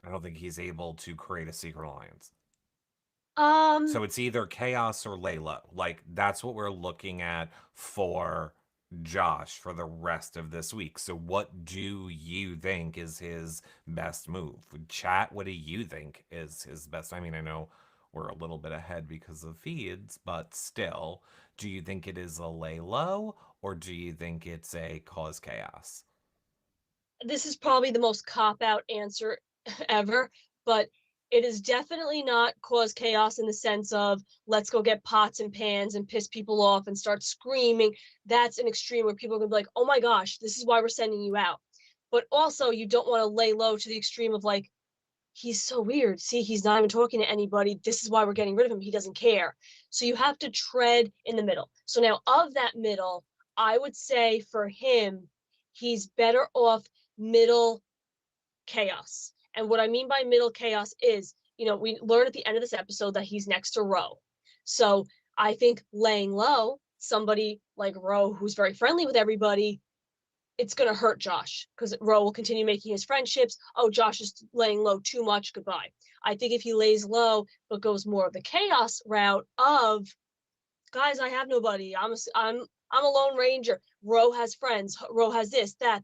I don't think he's able to create a secret alliance. Um, So it's either chaos or lay low. Like that's what we're looking at for Josh for the rest of this week. So what do you think is his best move? Chat, what do you think is his best? I mean, I know we're a little bit ahead because of feeds, but still, do you think it is a lay low or do you think it's a cause chaos? this is probably the most cop out answer ever, but it is definitely not cause chaos in the sense of let's go get pots and pans and piss people off and start screaming. That's an extreme where people are gonna be like, oh my gosh, this is why we're sending you out. But also, you don't want to lay low to the extreme of like, he's so weird. See, he's not even talking to anybody. This is why we're getting rid of him. He doesn't care. So you have to tread in the middle. So now, of that middle, I would say for him, he's better off middle chaos. And what I mean by middle chaos is, we learn at the end of this episode that he's next to Ro. So I think laying low, somebody like Ro, who's very friendly with everybody, it's going to hurt Josh because Ro will continue making his friendships. Oh, Josh is laying low too much. Goodbye. I think if he lays low but goes more of the chaos route of guys, I have nobody. I'm a lone ranger. Ro has friends. Ro has this, that.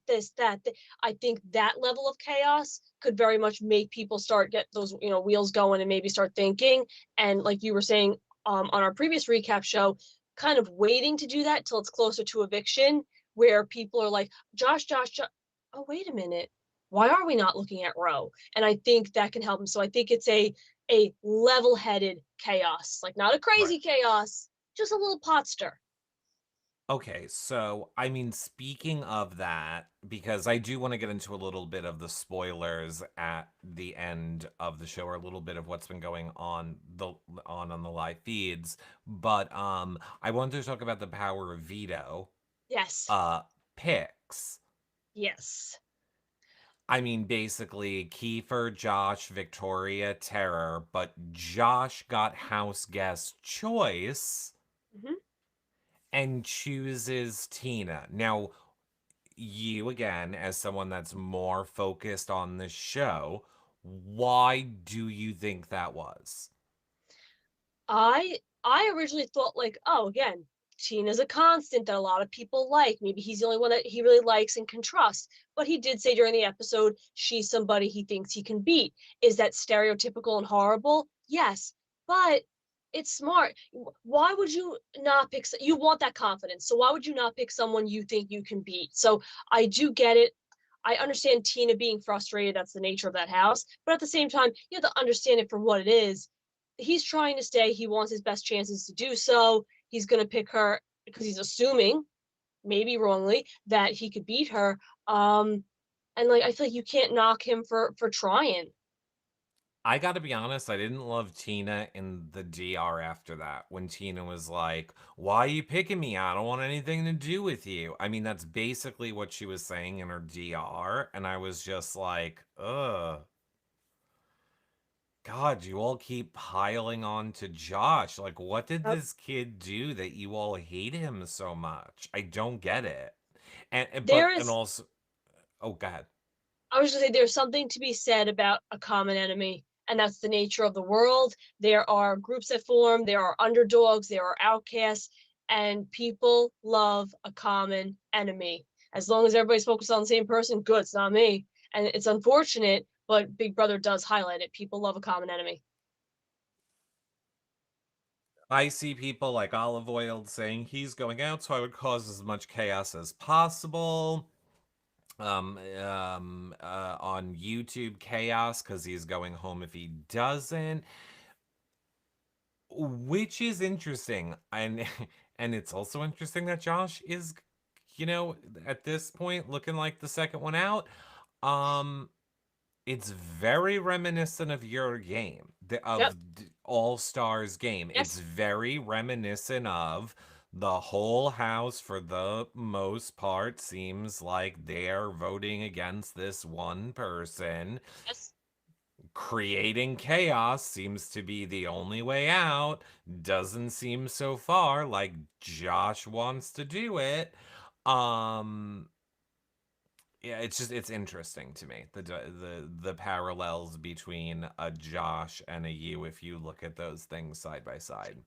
I think that level of chaos could very much make people start get those wheels going and maybe start thinking. And like you were saying on our previous recap show, kind of waiting to do that till it's closer to eviction, where people are like, Josh. Oh, wait a minute. Why are we not looking at Ro? And I think that can help him. So I think it's a level-headed chaos, like not a Right. crazy chaos, just a little pot stir. Okay, so I mean, speaking of that, because I do want to get into a little bit of the spoilers at the end of the show, or a little bit of what's been going on the live feeds, but I wanted to talk about the Power of Veto Yes. uh picks. Yes. I mean, basically, Kiefer, Josh, Victoria, Terror, but Josh got house guest choice Hmm. and chooses Tina. Now, you again, as someone that's more focused on the show, why do you think that was? I originally thought like, oh, again, Tina's a constant that a lot of people like. Maybe he's the only one that he really likes and can trust. But he did say during the episode, she's somebody he thinks he can beat. Is that stereotypical and horrible? Yes. But it's smart. Why would you not pick? You want that confidence. So why would you not pick someone you think you can beat? So I do get it. I understand Tina being frustrated. That's the nature of that house. But at the same time, you have to understand it for what it is. He's trying to stay. He wants his best chances to do so. He's going to pick her because he's assuming, maybe wrongly, that he could beat her. And like I feel like you can't knock him for trying. I gotta be honest, I didn't love Tina in the DR after that. When Tina was like, why are you picking me? I don't want anything to do with you. I mean, that's basically what she was saying in her DR. And I was just like, ugh. God, you all keep piling on to Josh. Like, what did Yep. this kid do that you all hate him so much? I don't get it. There And is, also, oh God. I was gonna say, there's something to be said about a common enemy, and that's the nature of the world. There are groups that form, there are underdogs, there are outcasts, and people love a common enemy. As long as everybody's focused on the same person, good, it's not me. And it's unfortunate, but Big Brother does highlight it. People love a common enemy. I see people like Olive Oil saying he's going out, so I would cause as much chaos as possible. On YouTube chaos because he's going home if he doesn't, which is interesting. And and it's also interesting that Josh is, at this point looking like the second one out. Um, it's very reminiscent of your game, Yep. All Stars game. It's Yes. very reminiscent of the whole house, for the most part, seems like they're voting against this one person. Yes. Creating chaos seems to be the only way out. Doesn't seem so far like Josh wants to do it. Um, yeah, it's interesting to me, the parallels between a Josh and a you if you look at those things side by side.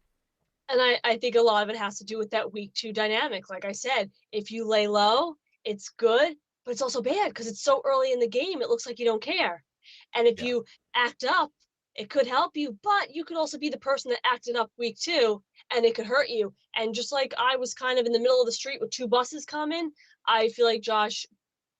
And I think a lot of it has to do with that week two dynamic. Like I said, if you lay low, it's good, but it's also bad because it's so early in the game. It looks like you don't care. And if Yeah. you act up, it could help you, but you could also be the person that acted up week two and it could hurt you. And just like I was kind of in the middle of the street with two buses coming, I feel like Josh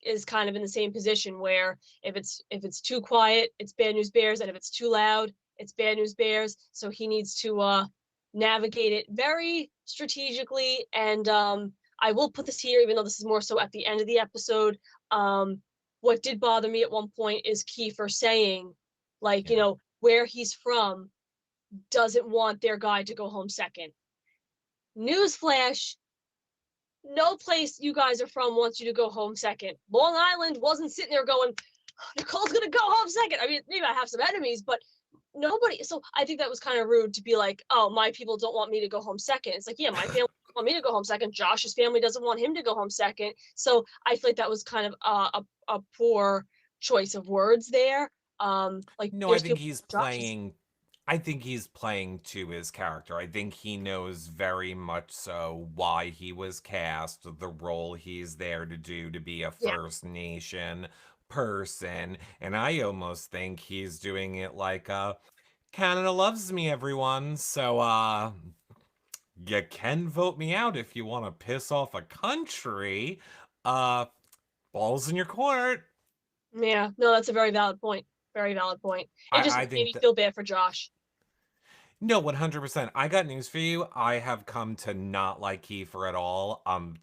is kind of in the same position where if it's too quiet, it's bad news bears, and if it's too loud, it's bad news bears. So he needs to navigate it very strategically. And I will put this here, even though this is more so at the end of the episode. Um, what did bother me at one point is Kiefer saying, like, Yeah. where he's from doesn't want their guy to go home second. Newsflash, no place you guys are from wants you to go home second. Long Island wasn't sitting there going, Nicole's gonna go home second. I mean, maybe I have some enemies, but nobody. So I think that was kind of rude to be like, oh, my people don't want me to go home second. It's like, yeah, my family want me to go home second. Josh's family doesn't want him to go home second. So I feel like that was kind of a poor choice of words there. Like No, there's people Josh's. I think he's playing to his character. I think he knows very much so why he was cast, the role he's there to do, to be a Yeah. First Nation person. And I almost think he's doing it like Canada loves me, everyone. So you can vote me out if you want to piss off a country. Uh balls in your court. Yeah, no, that's a very valid point. Very valid point. It just I made think me that feel bad for Josh. No, 100%. I got news for you. I have come to not like Kiefer at all. I'm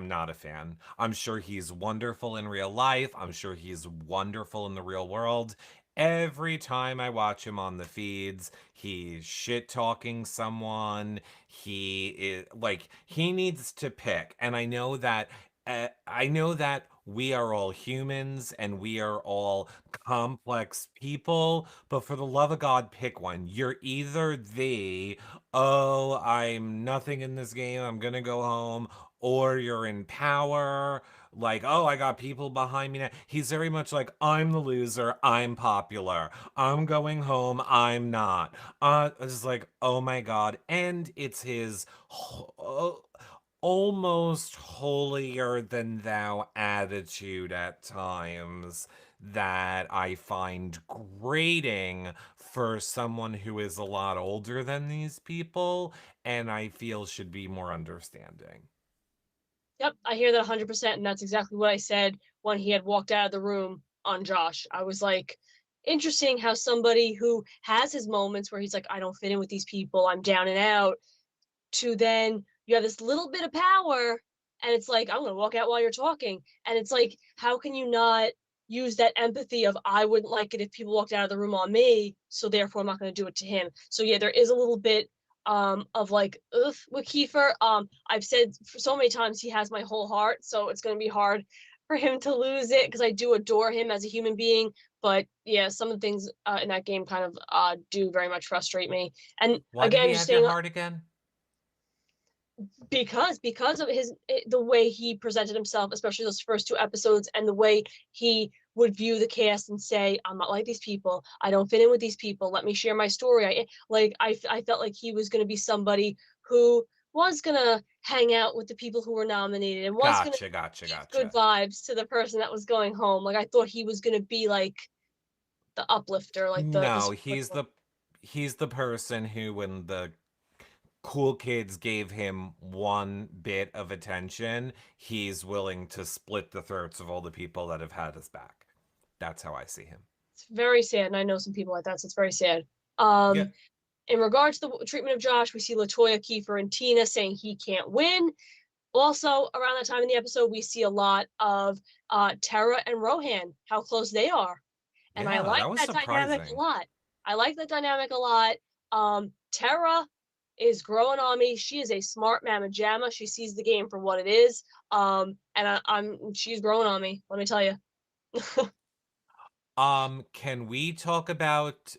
not a fan. I'm sure he's wonderful in real life. I'm sure he's wonderful in the real world. Every time I watch him on the feeds, he's shit talking someone. He is like he needs to pick. And I know that we are all humans and we are all complex people, but for the love of God, pick one. You're either oh, I'm nothing in this game, I'm gonna go home, or you're in power, like, oh, I got people behind me now. He's very much like, I'm the loser, I'm popular, I'm going home, I'm not. It's like, oh my God. And it's his almost holier than thou attitude at times that I find grating for someone who is a lot older than these people and I feel should be more understanding. Yep, I hear that 100%. And that's exactly what I said when he had walked out of the room on Josh. I was like, interesting how somebody who has his moments where he's like, I don't fit in with these people, I'm down and out, to then you have this little bit of power and it's like, I'm going to walk out while you're talking. And it's like, how can you not use that empathy of, I wouldn't like it if people walked out of the room on me, so therefore I'm not going to do it to him. So yeah, there is a little bit of like, ugh, with Kiefer. I've said for so many times he has my whole heart, so it's going to be hard for him to lose it because I do adore him as a human being, But yeah, some of the things in that game kind of do very much frustrate me. And Why did again, he just have your saying heart again? because of the way he presented himself, especially those first two episodes, and the way he would view the cast and say, "I'm not like these people. I don't fit in with these people. Let me share my story." I felt like he was going to be somebody who was going to hang out with the people who were nominated and was going to Gotcha, gotcha, give good gotcha. vibes to the person that was going home. Like I thought he was going to be like the uplifter, like the No, support one. he's the person who, when the cool kids gave him one bit of attention, he's willing to split the throats of all the people that have had his back. That's how I see him. It's very sad, and I know some people like that, so it's very sad. Yeah. In regards to the treatment of Josh, we see Latoya, Kiefer, and Tina saying he can't win. Also, around that time in the episode, we see a lot of Tara and Rohan, how close they are. And I Yeah, like that was that dynamic a surprising. lot. I like that dynamic a lot. Tara is growing on me. She is a smart mamma jamma. She sees the game for what it is. And she's growing on me, let me tell you. Can we talk about,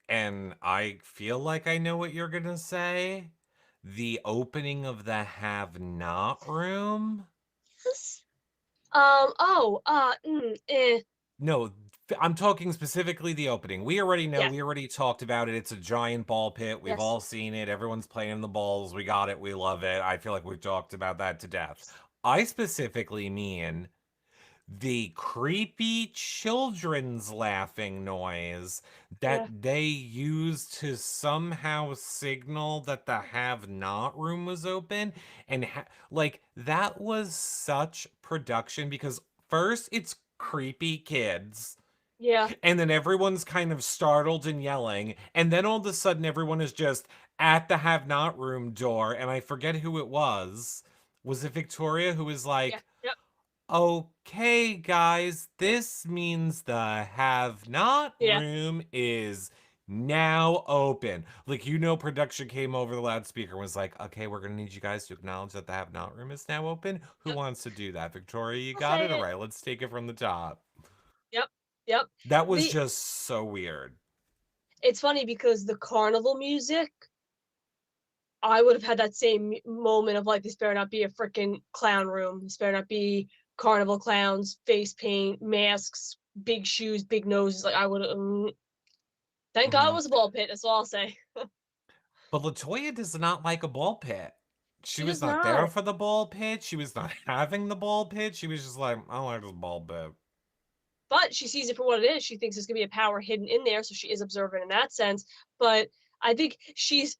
and I feel like I know what you're gonna say, the opening of the have not room? Eh. No, I'm talking specifically the opening. We already know, Yeah, we already talked about it. It's a giant ball pit. We've yes. all seen it. Everyone's playing in the balls. We got it. We love it. I feel like we've talked about that to death. I specifically mean the creepy children's laughing noise Yeah, that they used to somehow signal that the have not room was open. And like, that was such production, because first it's creepy kids, yeah. and then everyone's kind of startled and yelling, and then all of a sudden everyone is just at the have not room door, and I forget who it was. Was it Victoria who was Yeah, like, yep, okay, guys, this means the have not yeah, room is now open. Like, production came over the loudspeaker and was like, okay, we're gonna need you guys to acknowledge that the have not room is now open. Who yep. wants to do that? Victoria, you I'll got say it? All it. right, let's take it from the top. Yep, yep. That was The just so weird. It's funny because the carnival music, I would have had that same moment of like, this better not be a freaking clown room. This better not be carnival clowns, face paint, masks, big shoes, big noses. Like I would. Thank God it Hmm. was a ball pit. That's all I'll say. But Latoya does not like a ball pit. She She was does not there not. for the ball pit. She was not having the ball pit. She was just like, I like this ball pit. But she sees it for what it is. She thinks there's gonna be a power hidden in there, so she is observant in that sense. But I think she's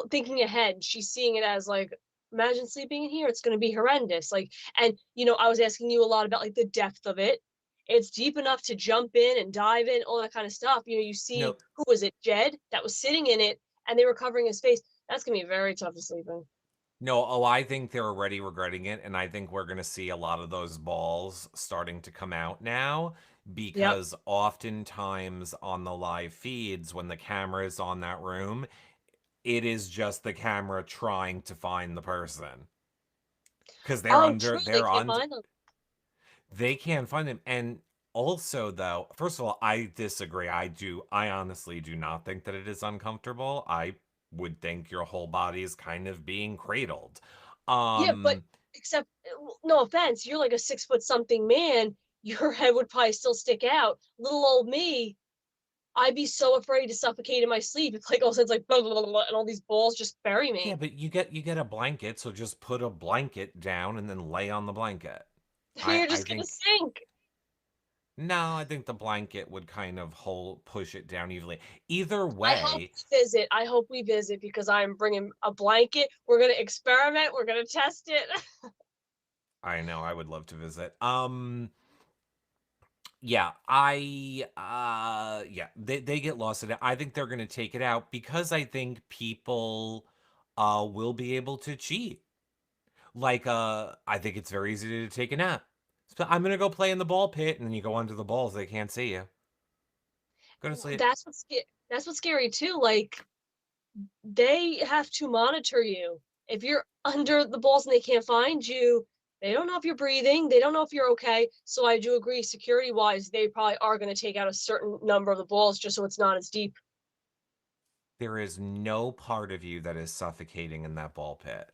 thinking ahead. She's seeing it as like, imagine sleeping in here. It's gonna be horrendous. Like, and I was asking you a lot about like the depth of it. It's deep enough to jump in and dive in, all that kind of stuff. You see, No, who was it, Jed, that was sitting in it, and they were covering his face. That's gonna be very tough to sleep in. no, oh, I think they're already regretting it, and I think we're gonna see a lot of those balls starting to come out now, Yep. because oftentimes on the live feeds, when the camera is on that room, it is just the camera trying to find the person. Because Oh, true. They they're can't under, find them. they can't find them. And also, though, first of all, I disagree. I honestly do not think that it is uncomfortable. I would think your whole body is kind of being cradled. Yeah, but Um, except, no offense, you're like a 6 foot something man. Your head would probably still stick out. Little old me, I'd be so afraid to suffocate in my sleep. It's like all of a sudden, it's like blah, blah, blah, blah, and all these balls just bury yeah, me. but you get a blanket, so just put a blanket down and then lay on the blanket. I You're I just gonna think sink. no, I think the blanket would kind of hold push it down evenly. Either I hope way, we visit. I hope we visit because I'm bringing a blanket. We're gonna experiment. We're gonna test it. I know I would love to visit. Yeah, they get lost in it. I think they're gonna take it out because I think people will be able to cheat. Like I think it's very easy to take a nap. So I'm gonna go play in the ball pit, and then you go under the balls, they can't see you. Go to sleep. That's what's scary too. Like they have to monitor you. If you're under the balls and they can't find you, They don't know if you're breathing. They don't know if you're okay. So I do agree, security wise, they probably are going to take out a certain number of the balls just so it's not as deep. There is no part of you that is suffocating in that ball pit.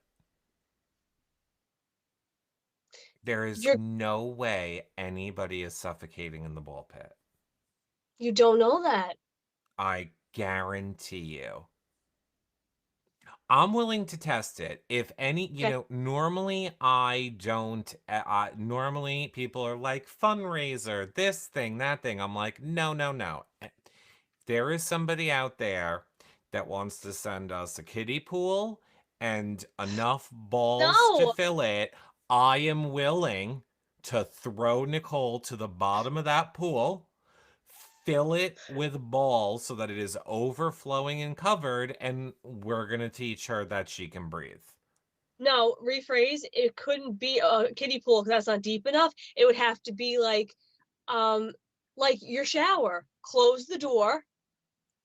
There is You're no way anybody is suffocating in the ball pit. you don't know that. I guarantee you. I'm willing to test it. If any, Okay. normally I don't. Normally people are like fundraiser, this thing, that thing. I'm like, no, no, no. There is somebody out there that wants to send us a kiddie pool and enough balls to No. fill it. I am willing to throw Nicole to the bottom of that pool, fill it with balls so that it is overflowing and covered, and we're going to teach her that she can breathe. No, rephrase. It couldn't be a kiddie pool because that's not deep enough. It would have to be um, like your shower. Close the door,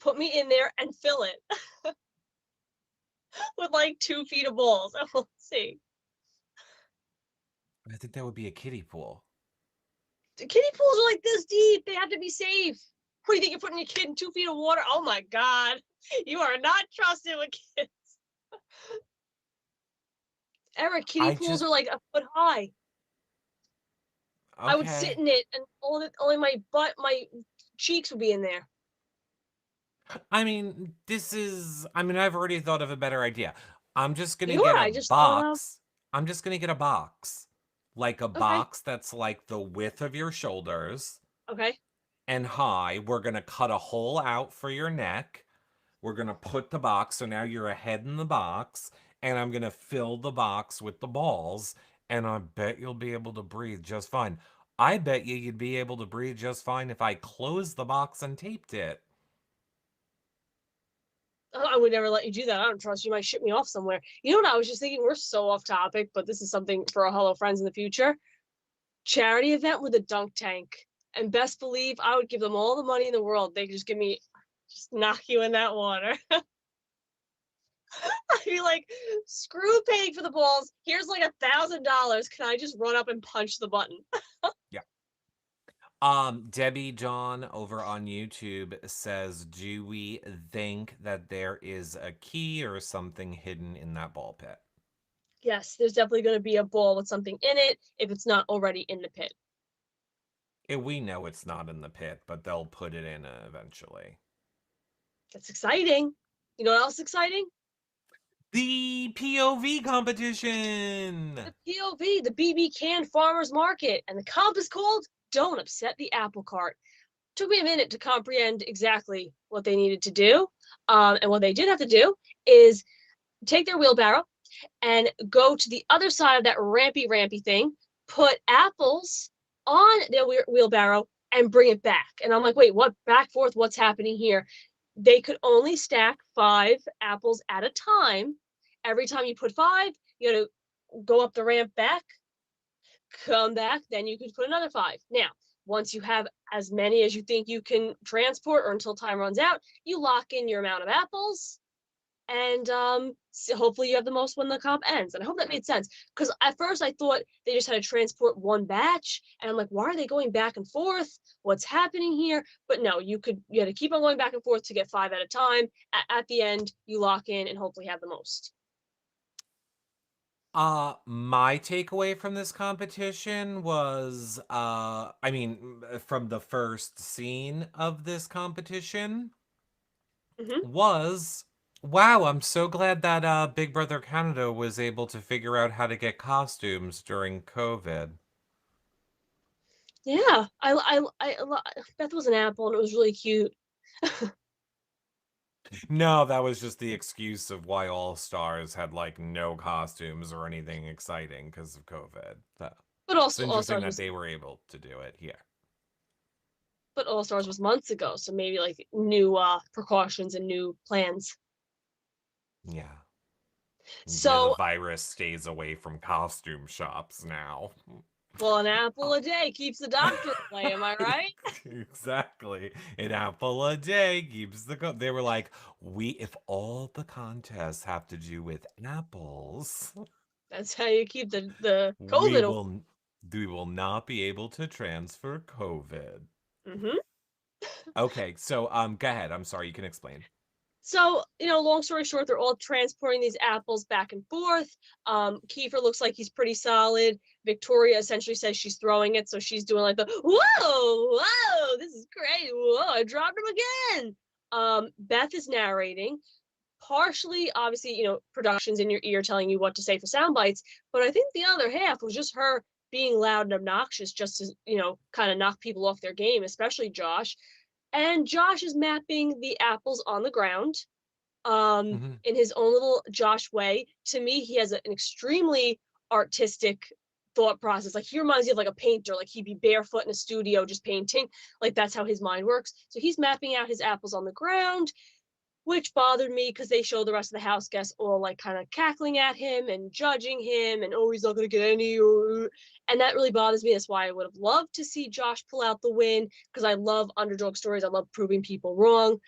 put me in there, and fill it with like 2 feet of balls. And we'll see. I think that would be a kiddie pool. The kiddie pools are like this deep. They have to be safe. What do you think? You're putting your kid in 2 feet of water? Oh my God. You are not trusted with kids. Eric, kiddie I pools just, are like a foot high. I would sit okay. in it and only my butt, my cheeks would be in there. I mean, I've already thought of a better idea. I'm just gonna You know get what a I just thought of? box. I'm just gonna get a box. Like a Okay. box that's like the width of your shoulders Okay. and high. We're gonna cut a hole out for your neck. We're gonna put the box, so now you're a head in the box, and I'm gonna fill the box with the balls, and I bet you'll be able to breathe just fine. I bet you'd be able to breathe just fine if I closed the box and taped it. Oh, I would never let you do that. I don't trust you. You might ship me off somewhere. You know what I was just thinking? We're so off topic, but this is something for our Hello Friends in the future. Charity event with a dunk tank. And best believe I would give them all the money in the world. They could just give me, just knock you in that water. I'd be like, screw paying for the balls. Here's like $1,000. Can I just run up and punch the button? Yeah. Debbie John over on YouTube says, do we think that there is a key or something hidden in that ball pit? Yes, there's definitely going to be a ball with something in it if it's not already in the pit. We know it's not in the pit, but they'll put it in eventually. That's exciting. You know what else is exciting? The POV competition! The POV, the BBCAN Farmers Market. And the comp is called Don't Upset the Apple Cart. Took me a minute to comprehend exactly what they needed to do. And what they did have to do is take their wheelbarrow and go to the other side of that rampy thing, put apples on their wheelbarrow and bring it back. And I'm like, wait, what? Back forth? What's happening here? They could only stack 5 apples at a time. Every time you put 5, you got to go up the ramp back, come back, then you could put another 5. Now, once you have as many as you think you can transport or until time runs out, you lock in your amount of apples and so hopefully you have the most when the comp ends. And I hope that made sense because at first I thought they just had to transport one batch, and I'm like, why are they going back and forth? What's happening here? But no, you had to keep on going back and forth to get 5 at a time. At the end, you lock in and hopefully have the most. My takeaway from this competition was, from the first scene of this competition Hmm. was, wow, I'm so glad that Big Brother Canada was able to figure out how to get costumes during COVID. Yeah, Beth was an apple and it was really cute. No, that was just the excuse of why All Stars had like no costumes or anything exciting because of COVID. So But it's also All interesting Stars that was they were able to do it here. All Stars was months ago, so maybe like new precautions and new plans. Yeah. The So, virus stays away from costume shops now. well, an apple a day keeps the doctor away, am I right? Exactly. An apple a day keeps they were like, if all the contests have to do with apples. That's how you keep the We COVID away. will we will not be able to transfer COVID. Hmm. Okay, so go ahead. I'm sorry, you can explain. So, long story short, they're all transporting these apples back and forth. Kiefer looks like he's pretty solid. Victoria essentially says she's throwing it, so she's doing like the whoa, this is great. Whoa, I dropped him again. Beth is narrating. Partially, obviously, production's in your ear telling you what to say for sound bites, but I think the other half was just her being loud and obnoxious just to, kind of knock people off their game, especially Josh. And Josh is mapping the apples on the ground Hmm. in his own little Josh way. To me, he has an extremely artistic thought process. Like he reminds you of like a painter. Like he'd be barefoot in a studio just painting. Like that's how his mind works. So he's mapping out his apples on the ground, which bothered me because they show the rest of the house guests all like kind of cackling at him and judging him and, oh, he's not going to get any, and that really bothers me. That's why I would have loved to see Josh pull out the win, because I love underdog stories. I love proving people wrong.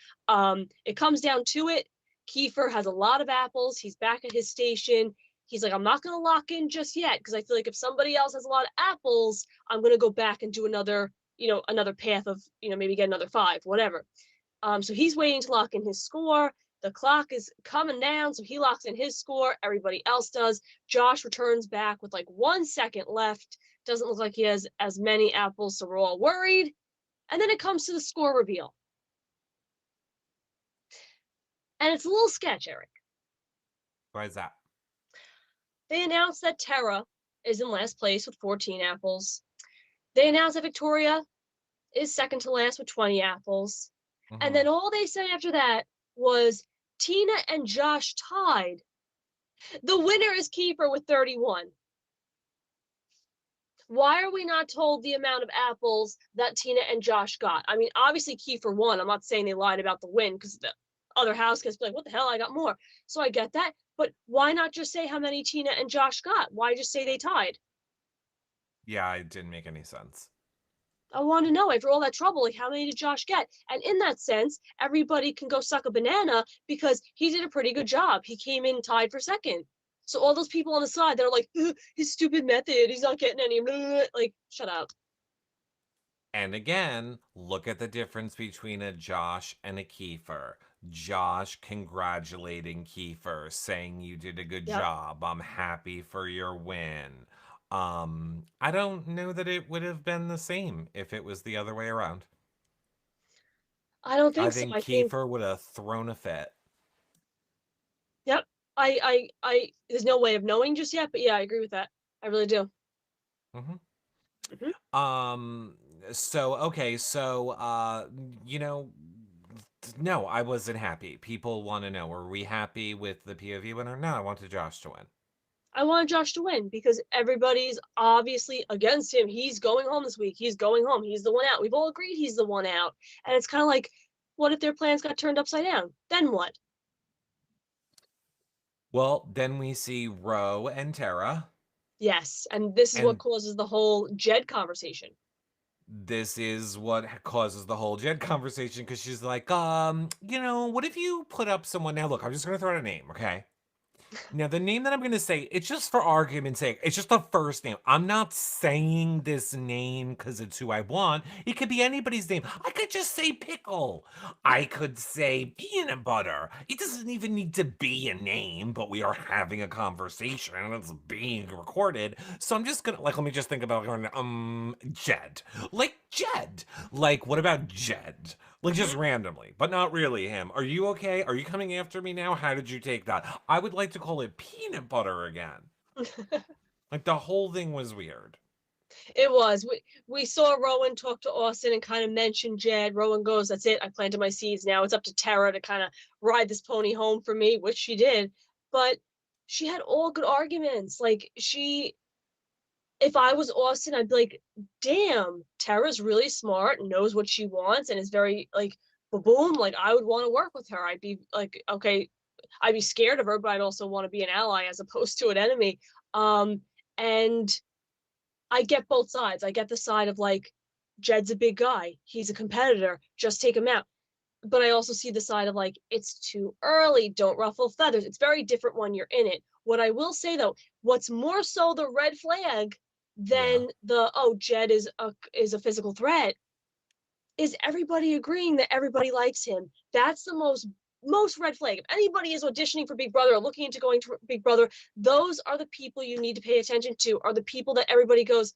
It comes down to it. Kiefer has a lot of apples. He's back at his station. He's like, I'm not going to lock in just yet, because I feel like if somebody else has a lot of apples, I'm going to go back and do another path of, maybe get another 5, whatever. So he's waiting to lock in his score. The clock is coming down, so he locks in his score. Everybody else does. Josh returns back with like 1 second left. Doesn't look like he has as many apples, so we're all worried. And then it comes to the score reveal. And it's a little sketch, Eric. Why is that? They announced that Tara is in last place with 14 apples. They announced that Victoria is second to last with 20 apples. And Hmm. then all they said after that was Tina and Josh tied. The winner is Kiefer with 31. Why are we not told the amount of apples that Tina and Josh got? I mean, obviously Kiefer won. I'm not saying they lied about the win, because the other house guests be like, what the hell, I got more. So I get that. But why not just say how many Tina and Josh got? Why just say they tied? Yeah, it didn't make any sense. I want to know, after all that trouble, like how many did Josh get? And in that sense, everybody can go suck a banana, because he did a pretty good job. He came in tied for second. So all those people on the side that are like, his stupid method, he's not getting any, like, shut up. And again, look at the difference between a Josh and a Kiefer. Josh congratulating Kiefer, saying you did a good Yep. job. I'm happy for your win. I don't know that it would have been the same if it was the other way around. I don't I think so. think I think, Kiefer would have thrown a fit. yep. There's no way of knowing just yet, but yeah, I agree with that. I really do. Hmm. Hmm. Um, so okay, so you know, no, I wasn't happy. People want to know, were we happy with the POV winner? No, I wanted Josh to win. I want Josh to win because everybody's obviously against him. He's going home this week. He's going home. He's the one out. We've all agreed he's the one out. And it's kind of like, what if their plans got turned upside down? Then what? Well, then we see Ro and Tara, Yes. And this is what and causes the whole Jed conversation. this is what causes the whole Jed conversation because she's like, what if you put up someone now? Look, I'm just gonna throw out a name, okay? Now, the name that I'm going to say, it's just for argument's sake. It's just the first name. I'm not saying this name because it's who I want. It could be anybody's name. I could just say pickle. I could say peanut butter. It doesn't even need to be a name, but we are having a conversation and it's being recorded. So I'm just going to, like, let me just think about, Jed. Like, Jed. Like, what about Jed? Like just randomly, but not really him. Are you okay? Are you coming after me now? How did you take that? I would like to call it peanut butter again. Like the whole thing was weird. It was. We saw Rowan talk to Austin and kind of mention Jed. Rowan goes, "That's it. I planted my seeds. Now it's up to Tara to kind of ride this pony home for me," which she did. But she had all good arguments. Like if I was Austin, I'd be like, "Damn, Tara's really smart, knows what she wants, and is very like, boom. Like I would want to work with her. I'd be like, okay, I'd be scared of her, but I'd also want to be an ally as opposed to an enemy." And I get both sides. I get the side of like, Jed's a big guy. He's a competitor. Just take him out. but I also see the side of like, it's too early, don't ruffle feathers. It's very different when you're in it. What I will say though, what's more so the red flag Yeah. than the, oh, Jed is a physical threat, is everybody agreeing that everybody likes him. That's the most red flag. If anybody is auditioning for Big Brother or looking into going to Big Brother, those are the people you need to pay attention to, are the people that everybody goes,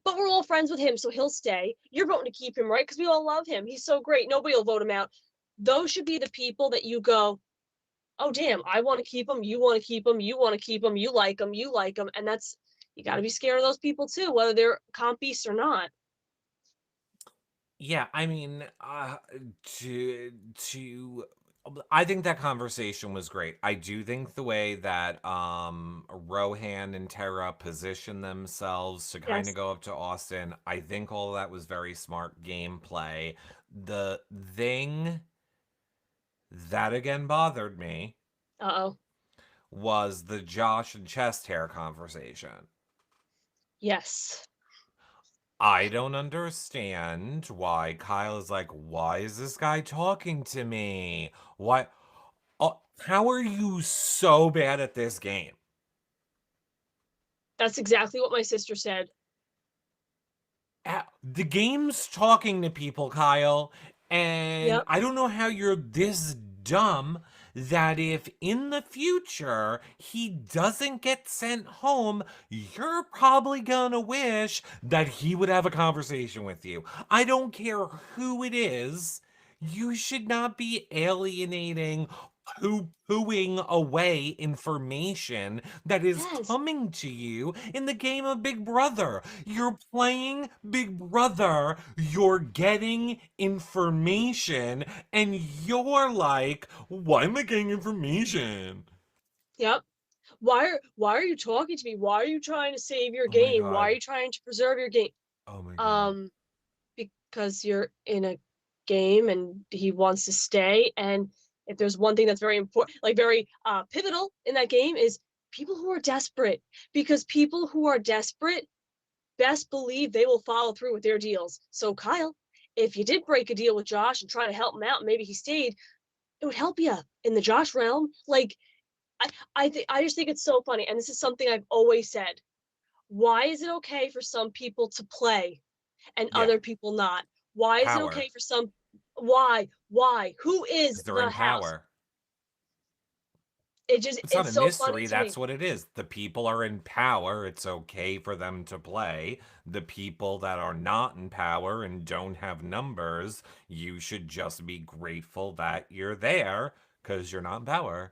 but we're all friends with him, so he'll stay. You're voting to keep him, right? Because we all love him. He's so great. Nobody will vote him out. Those should be the people that you go, oh, damn, I want to keep him. You want to keep him. You want to keep him. You like him. You like him. And that's, you got to be scared of those people too, whether they're comp beasts or not. Yeah, I mean, to I think that conversation was great. I do think the way that Rohan and Tara positioned themselves to kind of Yes. go up to Austin, I think all of that was very smart gameplay. The thing that again bothered me Uh-oh. was the Josh and chest hair conversation. Yes. I don't understand why Kyle is like, why is this guy talking to me? Why? Oh, how are you so bad at this game? That's exactly what my sister said. The game's talking to people, Kyle, and Yep. I don't know how you're this dumb that if in the future he doesn't get sent home, you're probably gonna wish that he would have a conversation with you. I don't care who it is. You should not be alienating, pooing away information that is Yes. coming to you in the game of Big Brother. You're playing Big Brother, you're getting information, and you're like, why am I getting information? Yep. Why are you talking to me? Why are you trying to save your Oh my game? Why are god. you trying to preserve your game? Oh my god. Um, because you're in a game and he wants to stay. And if there's one thing that's very important, like very pivotal in that game, is people who are desperate. Because people who are desperate best believe they will follow through with their deals. So Kyle, if you did break a deal with Josh and try to help him out, and maybe he stayed, it would help you in the Josh realm. Like I just think it's so funny, and this is something I've always said. Why is it okay for some people to play and Yeah. other people not? Why is it Power. okay for some? Why? Who is Because they're the in house? power. It's not It's a so funny mystery. to me. That's what it is. The people are in power. It's okay for them to play. The people that are not in power and don't have numbers, you should just be grateful that you're there because you're not in power.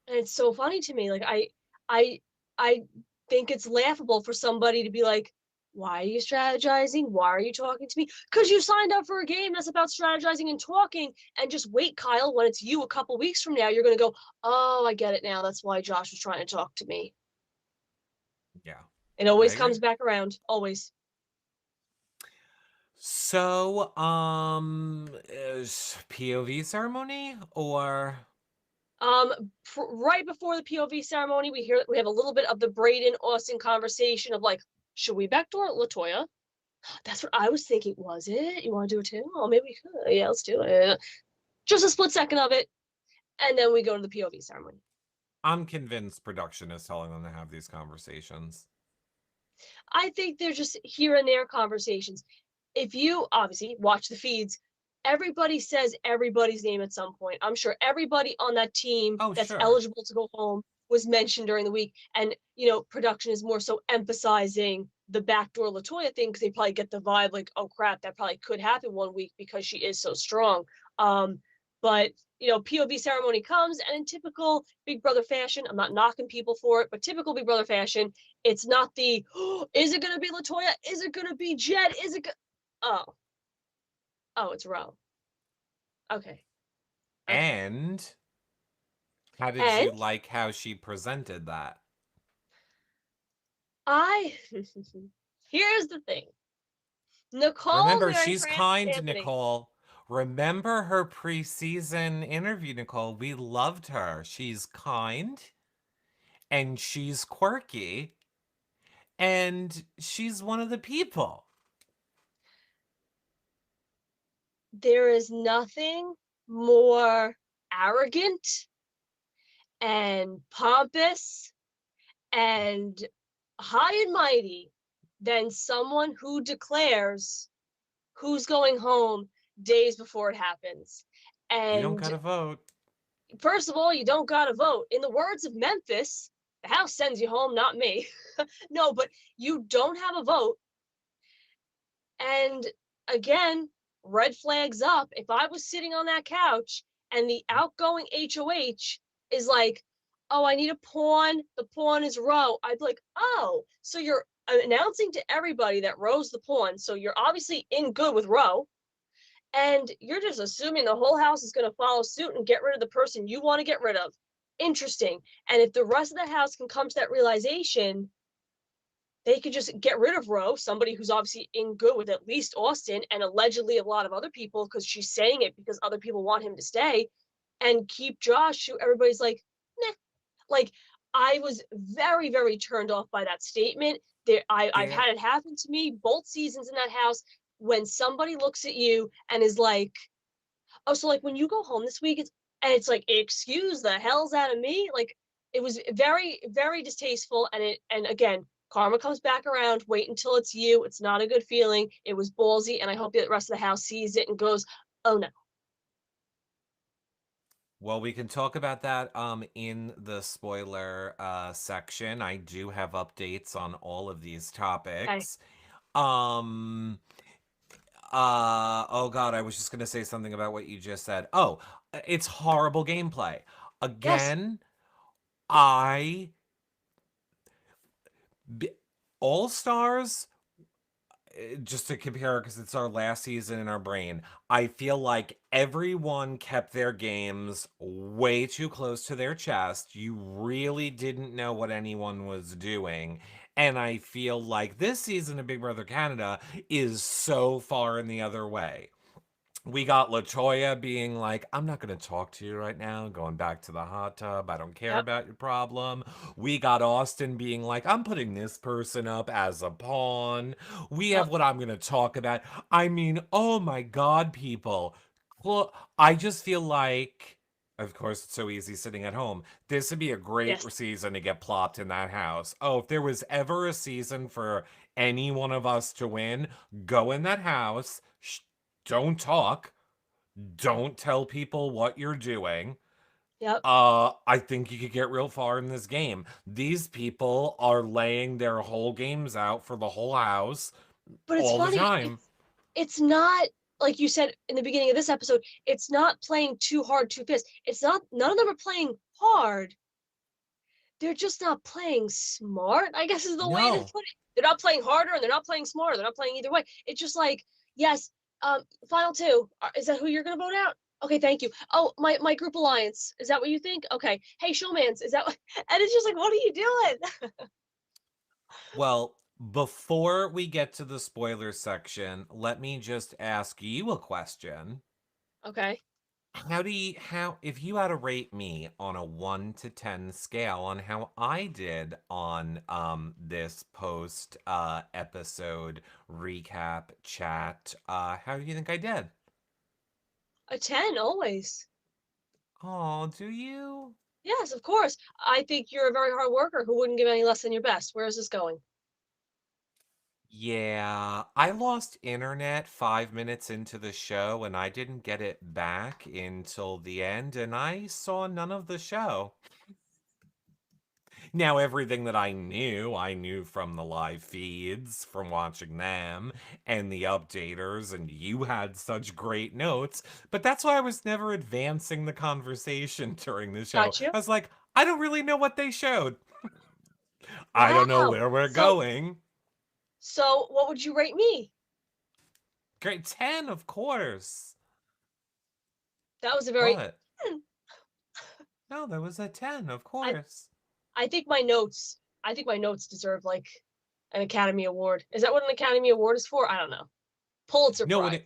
And it's so funny to me. Like I I think it's laughable for somebody to be like, why are you strategizing? Why are you talking to me? Because you signed up for a game that's about strategizing and talking. And just wait, Kyle, when it's you a couple weeks from now, you're gonna go, oh, I get it now. That's why Josh was trying to talk to me. Yeah, It I always agree. comes back around. Always. So, is POV ceremony or Right before the POV ceremony, we have a little bit of the Braden Austin conversation of like, should we backdoor Latoya? That's what I was thinking. Was it? You want to do it too? Oh, maybe we could. Yeah, let's do it. Just a split second of it, and then we go to the POV ceremony. I'm convinced production is telling them to have these conversations. I think they're just here and there conversations. If you obviously watch the feeds, everybody says everybody's name at some point. I'm sure everybody on that team Oh, that's sure. eligible to go home was mentioned during the week. And, production is more so emphasizing the backdoor Latoya thing because they probably get the vibe like, oh crap, that probably could happen one week because she is so strong. But POV ceremony comes, and in typical Big Brother fashion, I'm not knocking people for it, but typical Big Brother fashion, it's not the, oh, is it going to be Latoya? Is it going to be Jed? Is it? Oh, oh, it's Ro. Okay, okay. And how did And you like how she presented that? I, here's the thing. Nicole Remember, Mary she's Francis kind, Anthony. Nicole. Remember her preseason interview, Nicole. We loved her. She's kind and she's quirky and she's one of the people. There is nothing. more arrogant and pompous and high and mighty than someone who declares who's going home days before it happens. You don't And gotta vote. first of all, you don't got to vote. In the words of Memphis, the house sends you home, not me. No, but you don't have a vote. And again, red flags up. If I was sitting on that couch and the outgoing HOH is like, oh, I need a pawn. The pawn is Roe. I'd be like, oh, so you're announcing to everybody that Roe's the pawn. So you're obviously in good with Roe. And you're just assuming the whole house is going to follow suit and get rid of the person you want to get rid of. Interesting. And if the rest of the house can come to that realization, they could just get rid of Roe, somebody who's obviously in good with at least Austin and allegedly a lot of other people because she's saying it because other people want him to stay, and keep Josh, who everybody's like, nah. Like, I was very, very turned off by that statement. I've There, had it happen to me both seasons in that house when somebody looks at you and is like, oh, so like when you go home this week, it's like, excuse the hells out of me. Like, it was very, very distasteful. And again, karma comes back around. Wait until it's you. It's not a good feeling. It was ballsy. And I hope the rest of the house sees it and goes, oh no. well, we can talk about that in the spoiler section. I do have updates on all of these Okay. topics. Um oh god, I was just gonna say something about what you just said. Oh, it's horrible gameplay. Yes. Again, I All Stars, just to compare because it's our last season in our brain, I feel like everyone kept their games way too close to their chest. You really didn't know what anyone was doing. And I feel like this season of Big Brother Canada is so far in the other way. We got Latoya being like, I'm not going to talk to you right now, going back to the hot tub. I don't care Yep. about your problem. We got Austin being like, I'm putting this person up as a pawn. We have Yep. what I'm going to talk about. I mean, oh my God, people. Well, I just feel like, of course, it's so easy sitting at home. This would be a great Yes. season to get plopped in that house. Oh, if there was ever a season for any one of us to win, go in that house. Don't talk. Don't tell people what you're doing. Yep. I think you could get real far in this game. These people are laying their whole games out for the whole house But it's all the funny. time. It's not like you said in the beginning of this episode. It's not playing too hard, too fast. It's not. None of them are playing hard. They're just not playing smart, I guess is the way to No. put it. They're not playing harder and they're not playing smarter. They're not playing either way. It's just like, yes, final two. Is that who you're gonna vote out? Okay, thank you. Oh, my group alliance. Is that what you think? Okay. Hey, Showmans, is that what? And it's just like, what are you doing? Well, before we get to the spoiler section, let me just ask you a question. Okay. How, if you had to rate me on a 1 to 10 scale on how I did on this post episode recap chat, how do you think I did? A 10, always. Oh, do you? Yes, of course. I think you're a very hard worker who wouldn't give any less than your best. Where is this going? Yeah, I lost internet 5 minutes into the show and I didn't get it back until the end, and I saw none of the show. Now, everything that I knew from the live feeds, from watching them, and the updaters, and you had such great notes, but that's why I was never advancing the conversation during the show. Got you. I was like, I don't really know what they showed. I don't know Wow. where we're So, going. so what would you rate me? Great 10, of course. That was a very. What? No, there was a 10, of I course. I think my notes. I think my notes deserve like an Academy Award. Is that what an Academy Award is for? I don't know. Pulitzer No, Prize.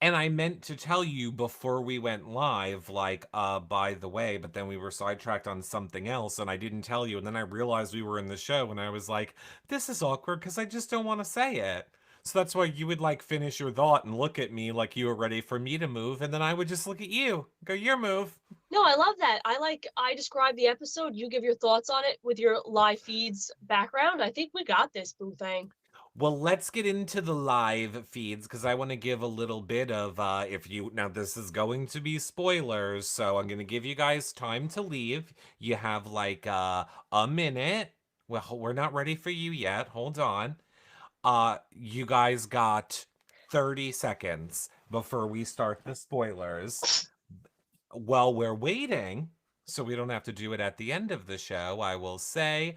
and I meant to tell you before we went live, like, by the way, but then we were sidetracked on something else and I didn't tell you. And then I realized we were in the show and I was like, this is awkward because I just don't want to say it. So that's why you would like finish your thought and look at me like you were ready for me to move, and then I would just look at you, go, your move. No, I love that. I describe the episode, you give your thoughts on it with your live feeds background. I think we got this, Boo Thang. Well, let's get into the live feeds because I want to give a little bit of if you now this is going to be spoilers, so I'm going to give you guys time to leave. You have like a minute. Well, we're not ready for you yet. Hold on. You guys got 30 seconds before we start the spoilers. While we're waiting, so we don't have to do it at the end of the show, I will say,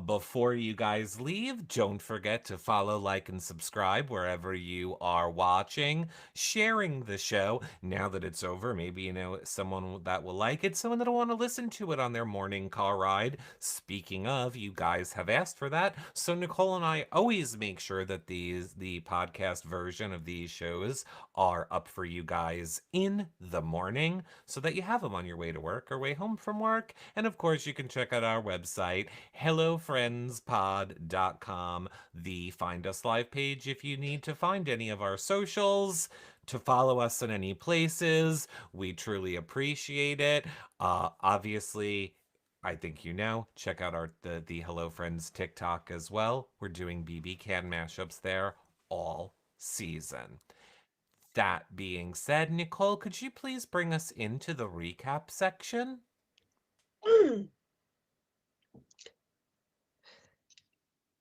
before you guys leave, don't forget to follow, like, and subscribe wherever you are watching, sharing the show. Now that it's over, maybe you know someone that will like it, someone that'll want to listen to it on their morning car ride. Speaking of, you guys have asked for that, so Nicole and I always make sure that the podcast version of these shows are up for you guys in the morning so that you have them on your way to work or way home from work. And of course, you can check out our website, hellofriendspod.com, the Find Us Live page if you need to find any of our socials, to follow us in any places. We truly appreciate it. Obviously, I think you know, check out the Hello Friends TikTok as well. We're doing BBCAN mashups there all season. That being said, Nicole, could you please bring us into the recap section?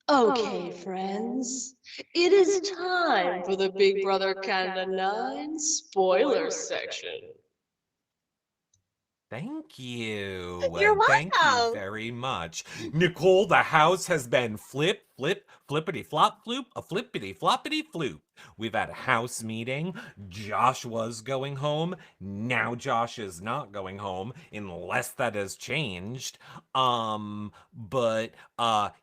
Okay, friends, it is time for the Big Brother Canada 9 spoiler section. Thank you. You're Thank you welcome. very much. Nicole, the house has been flippity flop floop, a flippity floppity floop. We've had a house meeting. Josh was going home. Now Josh is not going home unless that has changed. But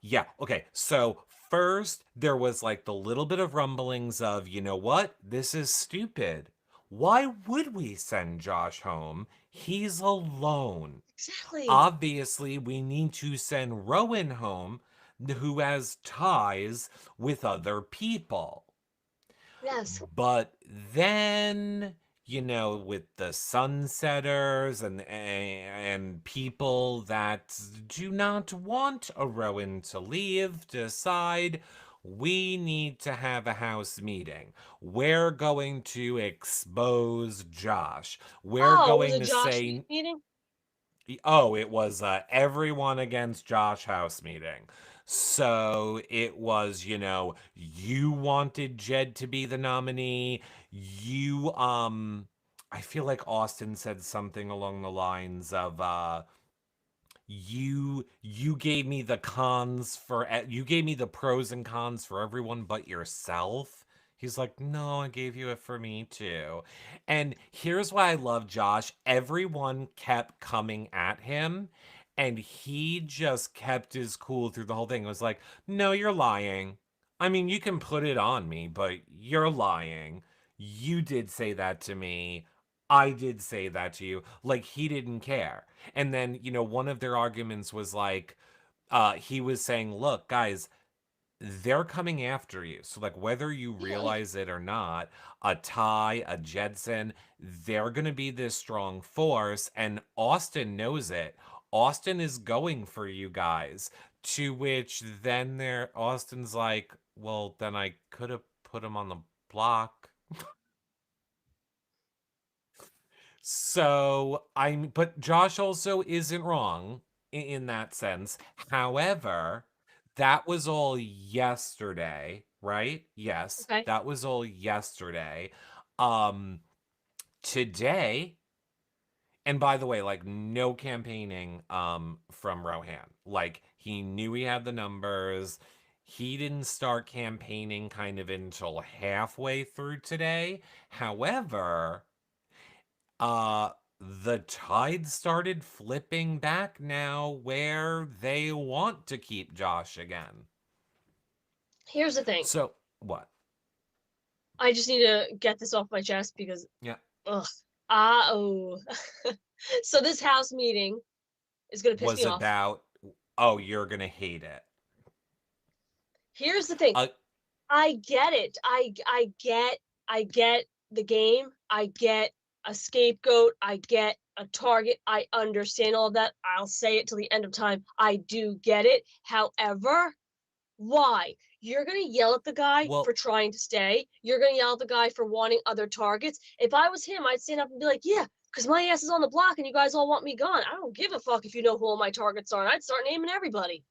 yeah, okay. So first there was like the little bit of rumblings of, you know what? This is stupid. Why would we send Josh home? He's alone. Exactly. Obviously, we need to send Rowan home, who has ties with other people. Yes. But then, you know, with the sunsetters and people that do not want a Rowan to leave decide we need to have a house meeting. We're going to expose Josh. We're Oh, it was going a to Josh say, meeting? oh, it was everyone against Josh house meeting. So it was, you know, you wanted Jed to be the nominee. I feel like Austin said something along the lines of you gave me the cons for you gave me the pros and cons for everyone but yourself. He's like, no, I gave you it for me too. And here's why I love Josh. Everyone kept coming at him, and he just kept his cool through the whole thing. It was like, no, you're lying. I mean, you can put it on me, but you're lying. You did say that to me. I did say that to you. Like, he didn't care. And then, you know, one of their arguments was like, he was saying, look, guys, they're coming after you. So, like, whether you Yeah. realize it or not, a Ty, a Jedson, they're going to be this strong force. And Austin knows it. Austin is going for you guys. To which then Austin's like, well, then I could have put him on the block. But Josh also isn't wrong in that sense. However, that was all yesterday, right? Yes, Okay. that was all yesterday. Um, Today, and by the way, like no campaigning from Rohan. Like he knew he had the numbers. He didn't start campaigning kind of until halfway through today. However, uh, the tide started flipping back now where they want to keep Josh again. Here's the thing. So, what? I just need to get this off my chest because, Yeah. ugh. Oh. So this house meeting is gonna piss Was me off. about, oh, you're going to hate it. Here's the thing. Uh, I get it. I get the game. I get a scapegoat. I get a target. I understand all that. I'll say it till the end of time. I do get it. However, why? You're gonna yell at the guy Well, for trying to stay. You're gonna yell at the guy for wanting other targets. If I was him, I'd stand up and be like, yeah, because my ass is on the block and you guys all want me gone. I don't give a fuck if you know who all my targets are. And I'd start naming everybody.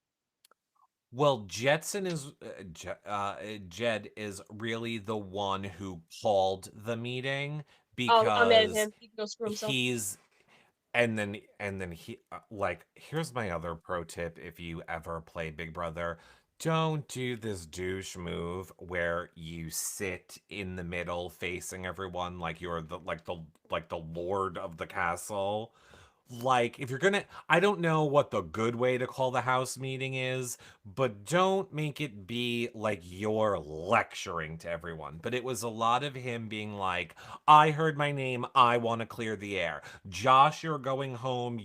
well, Jetson is Jed is really the one who called the meeting I'm mad at because him. He can go screw himself. he's and then he like here's my other pro tip if you ever play Big Brother. Don't do this douche move where you sit in the middle facing everyone like you're the lord of the castle. Like if you're gonna, I don't know what the good way to call the house meeting is, but don't make it be like you're lecturing to everyone. But it was a lot of him being like, I heard my name, I want to clear the air. Josh, you're going home,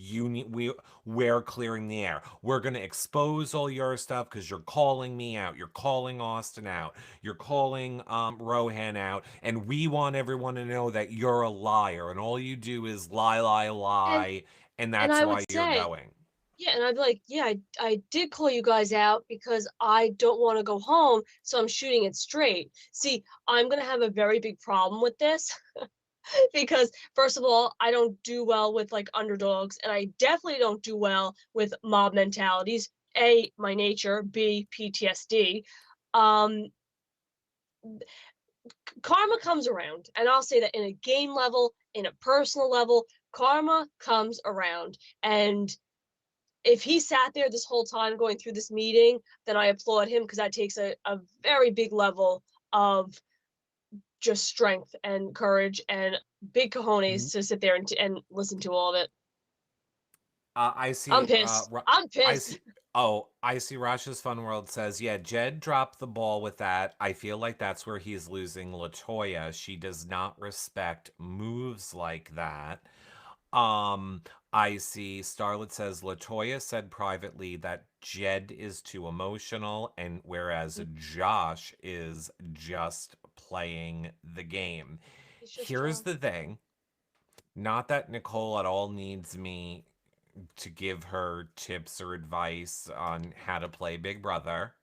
we're clearing the air. We're gonna expose all your stuff because you're calling me out, you're calling Austin out, you're calling Rohan out, and we want everyone to know that you're a liar and all you do is lie, lie, And lie, and and that's I would why you're say, going. yeah, and I'd be like, yeah, I did call you guys out because I don't want to go home, so I'm shooting it straight. See, I'm gonna have a very big problem with this because first of all, I don't do well with like underdogs, and I definitely don't do well with mob mentalities. A, my nature. B, PTSD. Um, Karma comes around, and I'll say that in a game level, in a personal level, karma comes around. And if he sat there this whole time going through this meeting, then I applaud him because that takes a very big level of just strength and courage and big cojones to sit there and listen to all of it. I I'm see. pissed. I'm I pissed. see. Oh, I see. Rasha's Fun World says, yeah, Jed dropped the ball with that. I feel like that's where he's losing Latoya. She does not respect moves like that. Um, I see. Starlet says Latoya said privately that Jed is too emotional, and whereas Josh is just playing the game. It's just Here's Josh. the thing. Not that Nicole at all needs me to give her tips or advice on how to play Big Brother.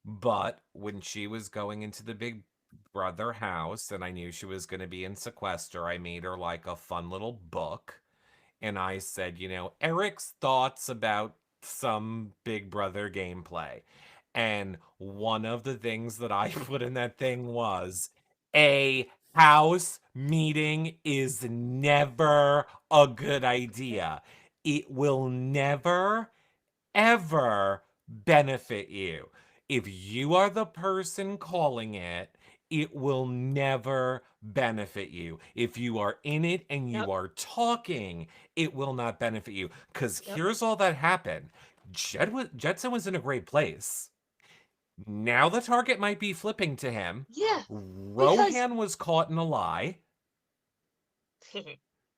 But when she was going into the Big Brother house and I knew she was going to be in sequester, I made her like a fun little book. And I said, Eric's thoughts about some Big Brother gameplay. And one of the things that I put in that thing was a house meeting is never a good idea. It will never, ever benefit you. If you are the person calling it, it will never benefit you. If you are in it and Yep. you are talking, it will not benefit you. Because Yep. here's all that happened. Jetson was in a great place. Now the target might be flipping to him. Yeah. Because Rohan was caught in a lie.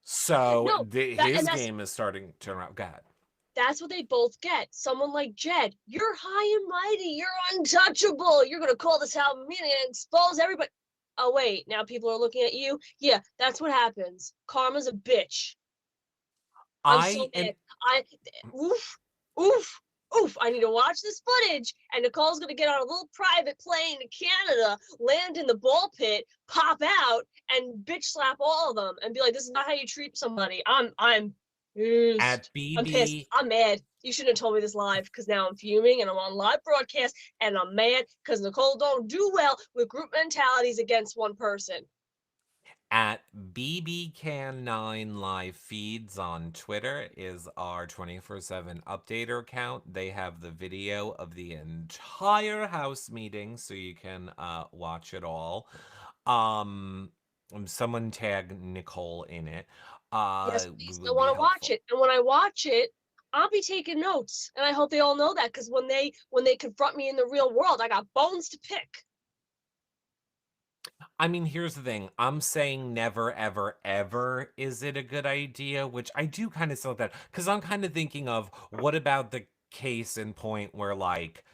So no, that and his game is starting to turn around. God. that's what they both get. Someone like Jed, you're high and mighty, you're untouchable. You're gonna call this out meeting and expose everybody. Oh wait, now people are looking at you. Yeah, that's what happens. Karma's a bitch. I'm so I mad. and I oof, oof, oof. I need to watch this footage. And Nicole's gonna get on a little private plane to Canada, land in the ball pit, pop out, and bitch slap all of them, and be like, "This is not how you treat somebody." I'm pissed. at I'm pissed. BB I'm mad. You shouldn't have told me this live because now I'm fuming and I'm on live broadcast and I'm mad because Nicole don't do well with group mentalities against one person. At BBCAN9 live feeds on Twitter is our 24/7 updater account. They have the video of the entire house meeting so you can watch it all. Um, Someone tag Nicole in it. Yes, We please. I would be want to watch helpful. it. And when I watch it, I'll be taking notes. And I hope they all know that because when they confront me in the real world, I got bones to pick. I mean, here's the thing. I'm saying never, ever, ever is it a good idea, which I do kind of sell that because I'm kind of thinking of what about the case in point where like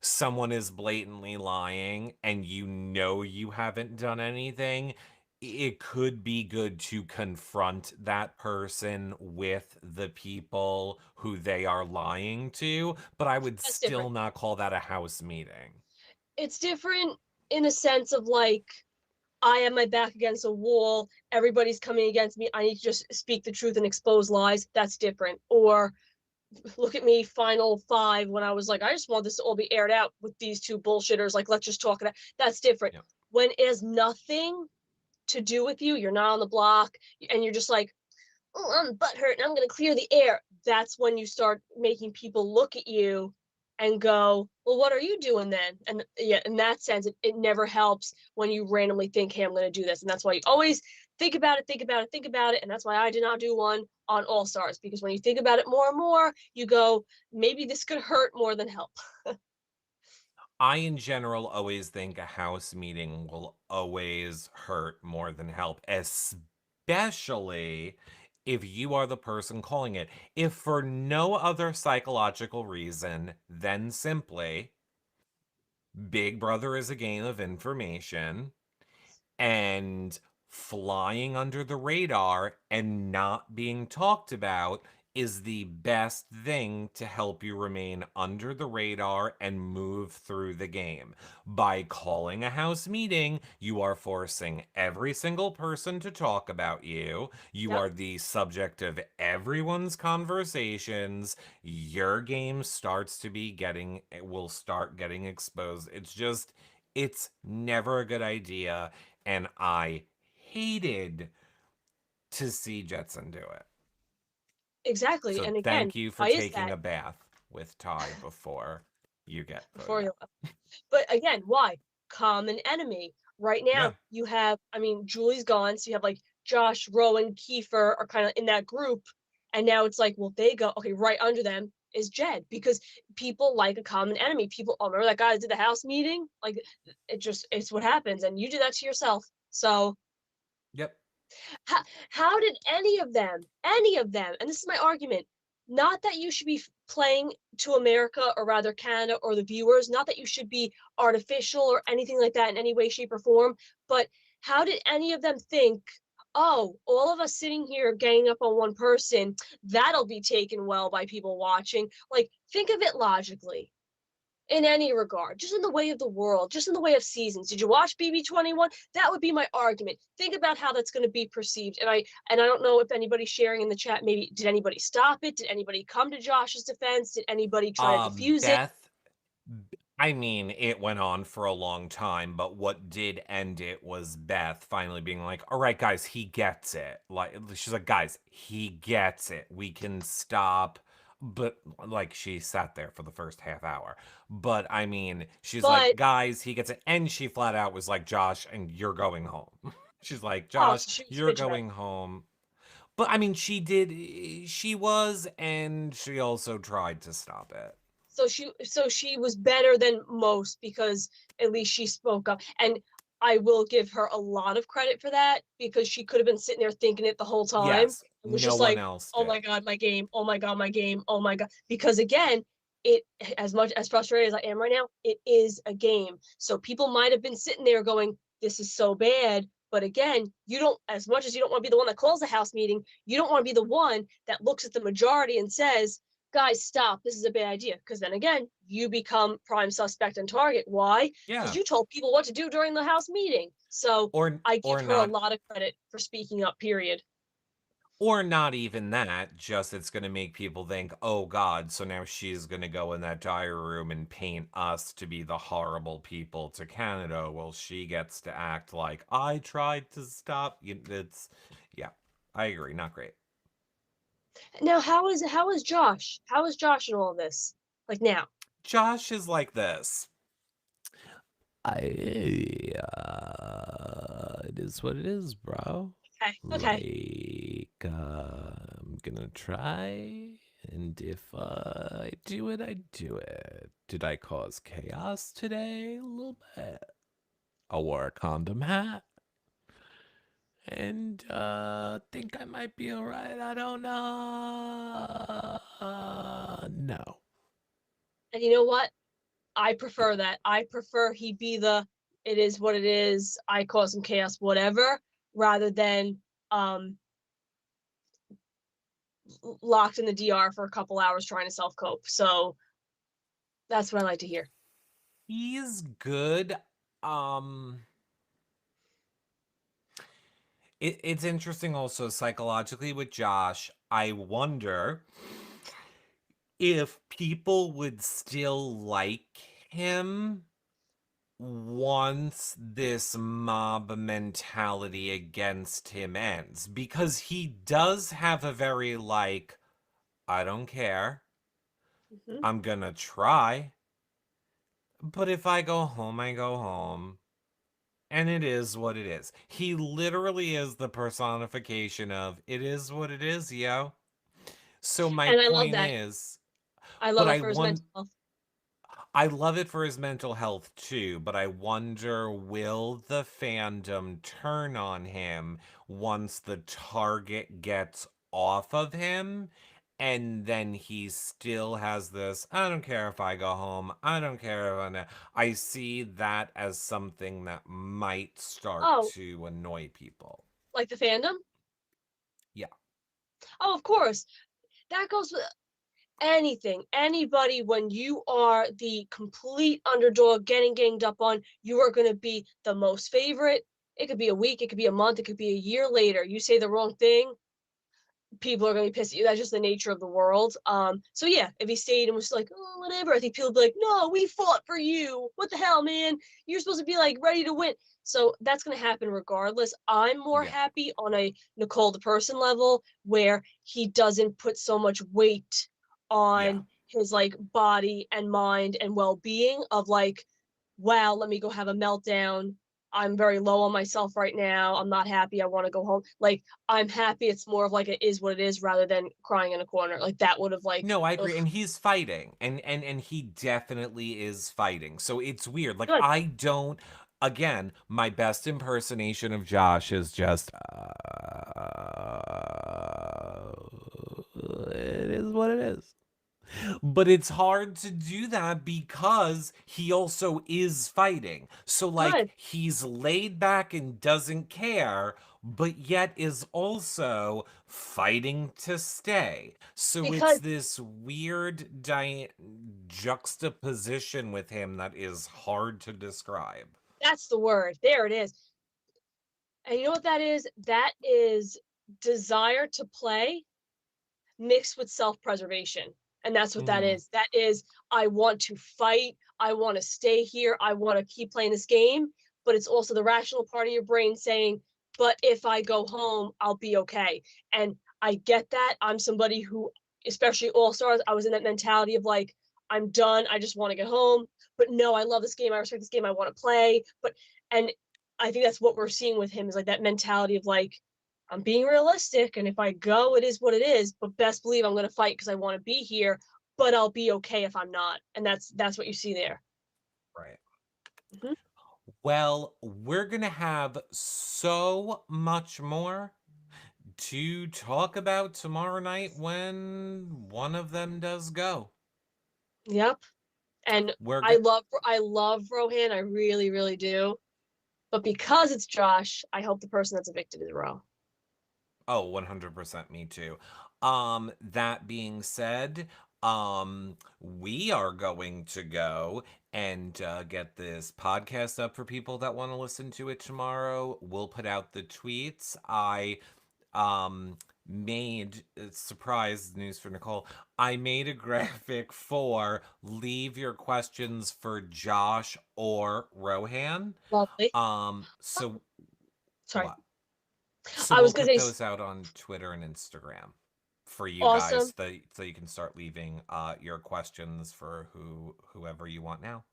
someone is blatantly lying and you haven't done anything, it could be good to confront that person with the people who they are lying to, but I would That's still different. not call that a house meeting. It's different in a sense of like, I have my back against a wall, everybody's coming against me, I need to just speak the truth and expose lies. That's different. Or look at me, final five, when I was like, I just want this to all be aired out with these two bullshitters, like let's just talk it out. That's different. Yeah. When it has nothing to do with you, you're not on the block, and you're just like, oh, I'm butthurt and I'm going to clear the air. That's when you start making people look at you and go, well, what are you doing then? And yeah, in that sense, it never helps when you randomly think, hey, I'm going to do this. And that's why you always think about it, think about it, think about it. And that's why I did not do one on All Stars, because when you think about it more and more, you go, maybe this could hurt more than help. I, in general, always think a house meeting will always hurt more than help, especially if you are the person calling it. If for no other psychological reason than simply Big Brother is a game of information, and flying under the radar and not being talked about is the best thing to help you remain under the radar and move through the game. By calling a house meeting, you are forcing every single person to talk about you. You Yep, are the subject of everyone's conversations. Your game starts to be getting, it will start getting exposed. It's never a good idea, and I hated to see Jetson do it. exactly. So And again, thank you for why is taking that? a bath with Ty before you get Before voted you, out. but again, why? Common enemy. Right Yeah. now, you have, I mean, Julie's gone, so you have like Josh, Rowan, Kiefer are kind of in that group. And now it's like, well, they go, okay, right under them is Jed, because people like a common enemy. People, oh, remember that guy that did the house meeting? Like, it's what happens. And you do that to yourself. So, Yep. how did any of them, and this is my argument, not that you should be playing to America, or rather Canada, or the viewers, not that you should be artificial or anything like that in any way, shape, or form, but how did any of them think, oh, all of us sitting here ganging up on one person, that'll be taken well by people watching? Like, think of it logically in any regard, just in the way of the world, just in the way of seasons. Did you watch BB21? That would be my argument. Think about how that's going to be perceived. And I don't know if anybody's sharing in the chat. Maybe did anybody stop it? Did anybody come to Josh's defense? Did anybody try to diffuse it? Beth, I mean, it went on for a long time, but what did end it was Beth finally being like, all right, guys, he gets it. Like, she's like, guys, he gets it. We can stop. But, like, she sat there for the first half hour. But, I mean, she's like, But guys, he gets it. And she flat out was like, Josh, and you're going home. She's like, oh, Josh, so she was you're bitch about going home. But, I mean, she was, and she also tried to stop it. so she was better than most, because at least she spoke up. And I will give her a lot of credit for that, because she could have been sitting there thinking it the whole time Yes, and was no just one like, else oh did. my god, my game, oh my god, my game, oh my god. Because again, it, as much as frustrated as I am right now, it is a game. So people might have been sitting there going, this is so bad. But again, you don't, as much as you don't want to be the one that calls the house meeting, you don't want to be the one that looks at the majority and says, guys, stop, this is a bad idea. Because then again, you become prime suspect and target. Why? Because Yeah. you told people what to do during the house meeting. So I give Or her a not, lot of credit for speaking up, period. or not even that, just it's going to make people think, oh god, so now she's going to go in that diary room and paint us to be the horrible people to Canada. Well, she gets to act like I tried to stop you. It's, yeah, I agree, not great. Now, how is Josh? How is Josh in all of this? Like now. Josh is like this. It is what it is, bro. Okay, okay. Like, I'm gonna try, and if I do it, I do it. Did I cause chaos today? A little bit. I wore a condom hat, and think I might be alright. I don't know. No. And you know what? I prefer that. I prefer he be the it is what it is, I cause some chaos, whatever, rather than locked in the DR for a couple hours trying to self cope. So that's what I like to hear. He's good. Um, it's interesting also psychologically with Josh. I wonder if people would still like him once this mob mentality against him ends, because he does have a very like, I don't care, Hmm. I'm gonna try, but if I go home, I go home. And it is what it is. He literally is the personification of it is what it is, yo. So my And I love point that. is, I love but that for his mental health. I love it for his mental health too, but I wonder, will the fandom turn on him once the target gets off of him? And then he still has this, I don't care if I go home. I don't care if I see that as something that might start Oh, to annoy people. like the fandom? Yeah. Oh, of course. That goes with anything, anybody. When you are the complete underdog getting ganged up on, you are going to be the most favorite. It could be a week, it could be a month, it could be a year later. You say the wrong thing, people are going to be pissed at you. That's just the nature of the world. So yeah, if he stayed and was like, oh, whatever, I think people would be like, no, we fought for you. What the hell, man? You're supposed to be like ready to win. So that's going to happen regardless. I'm more Yeah. happy on a Nicole the person level where he doesn't put so much weight Yeah. on his like body and mind and well-being of like, wow, let me go have a meltdown. I'm very low on myself right now. I'm not happy. I want to go home. Like, I'm happy. It's more of like it is what it is rather than crying in a corner. Like that would have like, No, I ugh, agree. And he's fighting. And he definitely is fighting. So it's weird. Like good. I don't, again, my best impersonation of Josh is just it is what it is. But it's hard to do that because he also is fighting. So, like, Good. he's laid back and doesn't care, but yet is also fighting to stay. So, it's Because this weird juxtaposition with him that is hard to describe. that's the word. There it is. And you know what that is? That is desire to play mixed with self-preservation. And that's what that Hmm. is. That is, I want to fight. I want to stay here. I want to keep playing this game. But it's also the rational part of your brain saying, but if I go home, I'll be okay. And I get that. I'm somebody who, especially All Stars, I was in that mentality of like, I'm done. I just want to get home. But no, I love this game. I respect this game. I want to play. And I think that's what we're seeing with him is like that mentality of like, I'm being realistic, and if I go, it is what it is. But best believe I'm going to fight because I want to be here. But I'll be okay if I'm not, and that's what you see there. Right. Hmm. Well, we're going to have so much more to talk about tomorrow night when one of them does go. Yep. And We're I go- love Rohan. I really, really do. But because it's Josh, I hope the person that's evicted is Ro. Oh, 100% me too. That being said, we are going to go and get this podcast up for people that want to listen to it tomorrow. We'll put out the tweets. I made surprise news for Nicole. I made a graphic for leave your questions for Josh or Rohan. Lovely. Oh, So sorry. what? So I we'll was gonna put say those out on Twitter and Instagram for you awesome. guys, so you can start leaving your questions for whoever you want now.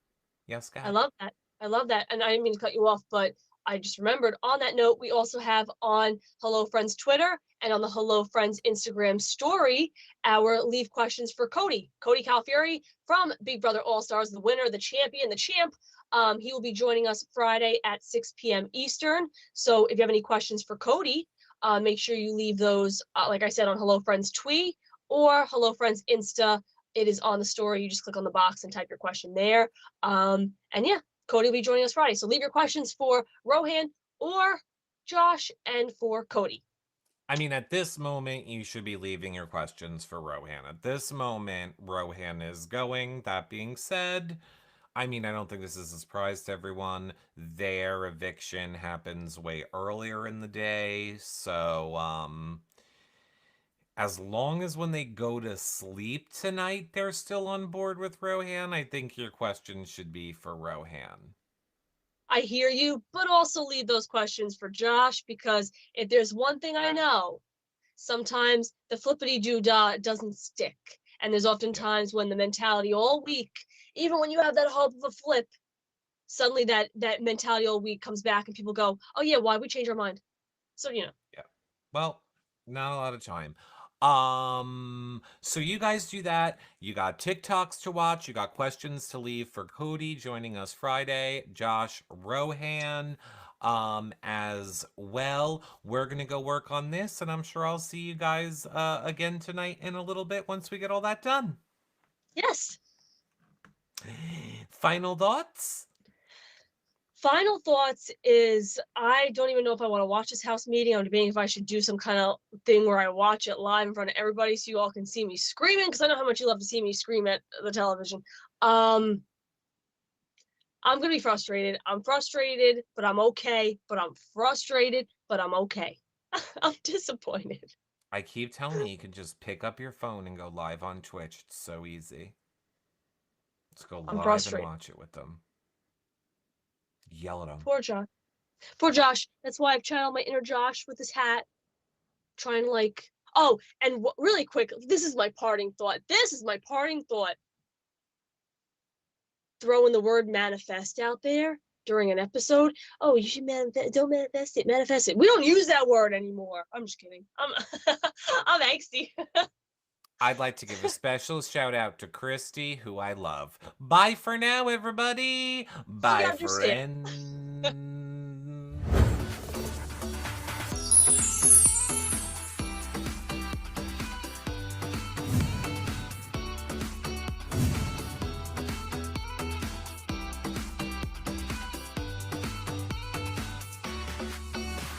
Yes, go I ahead. love that. I love that. And I didn't mean to cut you off, but I just remembered on that note, we also have on Hello Friends Twitter and on the Hello Friends Instagram story our leave questions for Cody. Cody Calfury from Big Brother All Stars, the winner, the champion, the champ. He will be joining us Friday at 6 p.m. Eastern. So if you have any questions for Cody, make sure you leave those, like I said, on Hello Friends tweet or Hello Friends Insta It is on the story. You just click on the box and type your question there. And yeah, Cody will be joining us Friday. So leave your questions for Rohan or Josh and for Cody. I mean, at this moment, you should be leaving your questions for Rohan. At this moment, Rohan is going. That being said, I mean, I don't think this is a surprise to everyone. Their eviction happens way earlier in the day. So, as long as when they go to sleep tonight, they're still on board with Rohan, I think your questions should be for Rohan. I hear you, but also leave those questions for Josh because if there's one thing I know, sometimes the flippity doo dah doesn't stick. And there's often Yep. times when the mentality all week, even when you have that hope of a flip, suddenly that mentality all week comes back and people go, oh yeah, why we change our mind? So Yeah. Well, not a lot of time. So you guys do that. You got TikToks to watch. You got questions to leave for Cody joining us Friday. Josh, Rohan, as well. We're gonna go work on this, and I'm sure I'll see you guys again tonight in a little bit once we get all that done. yes. Final thoughts? Final thoughts is I don't even know if I want to watch this house meeting. I'm debating if I should do some kind of thing where I watch it live in front of everybody so you all can see me screaming because I know how much you love to see me scream at the television. Um, I'm gonna be frustrated. I'm frustrated, but I'm okay. But I'm frustrated, but I'm okay. I'm disappointed. I keep telling you, you can just pick up your phone and go live on Twitch. It's so easy. Let's go I'm live and frustrated. watch it with them. Yell at them. Poor Josh. Poor Josh. That's why I've channeled my inner Josh with his hat, trying to like. Oh, and really quick, this is my parting thought. This is my parting thought. Throwing the word manifest out there during an episode. Oh, you should manifest. Don't manifest it. Manifest it. We don't use that word anymore. I'm just kidding. I'm angsty. I'd like to give a special shout out to Christy, who I love. Bye for now, everybody. She Bye, understands. friends.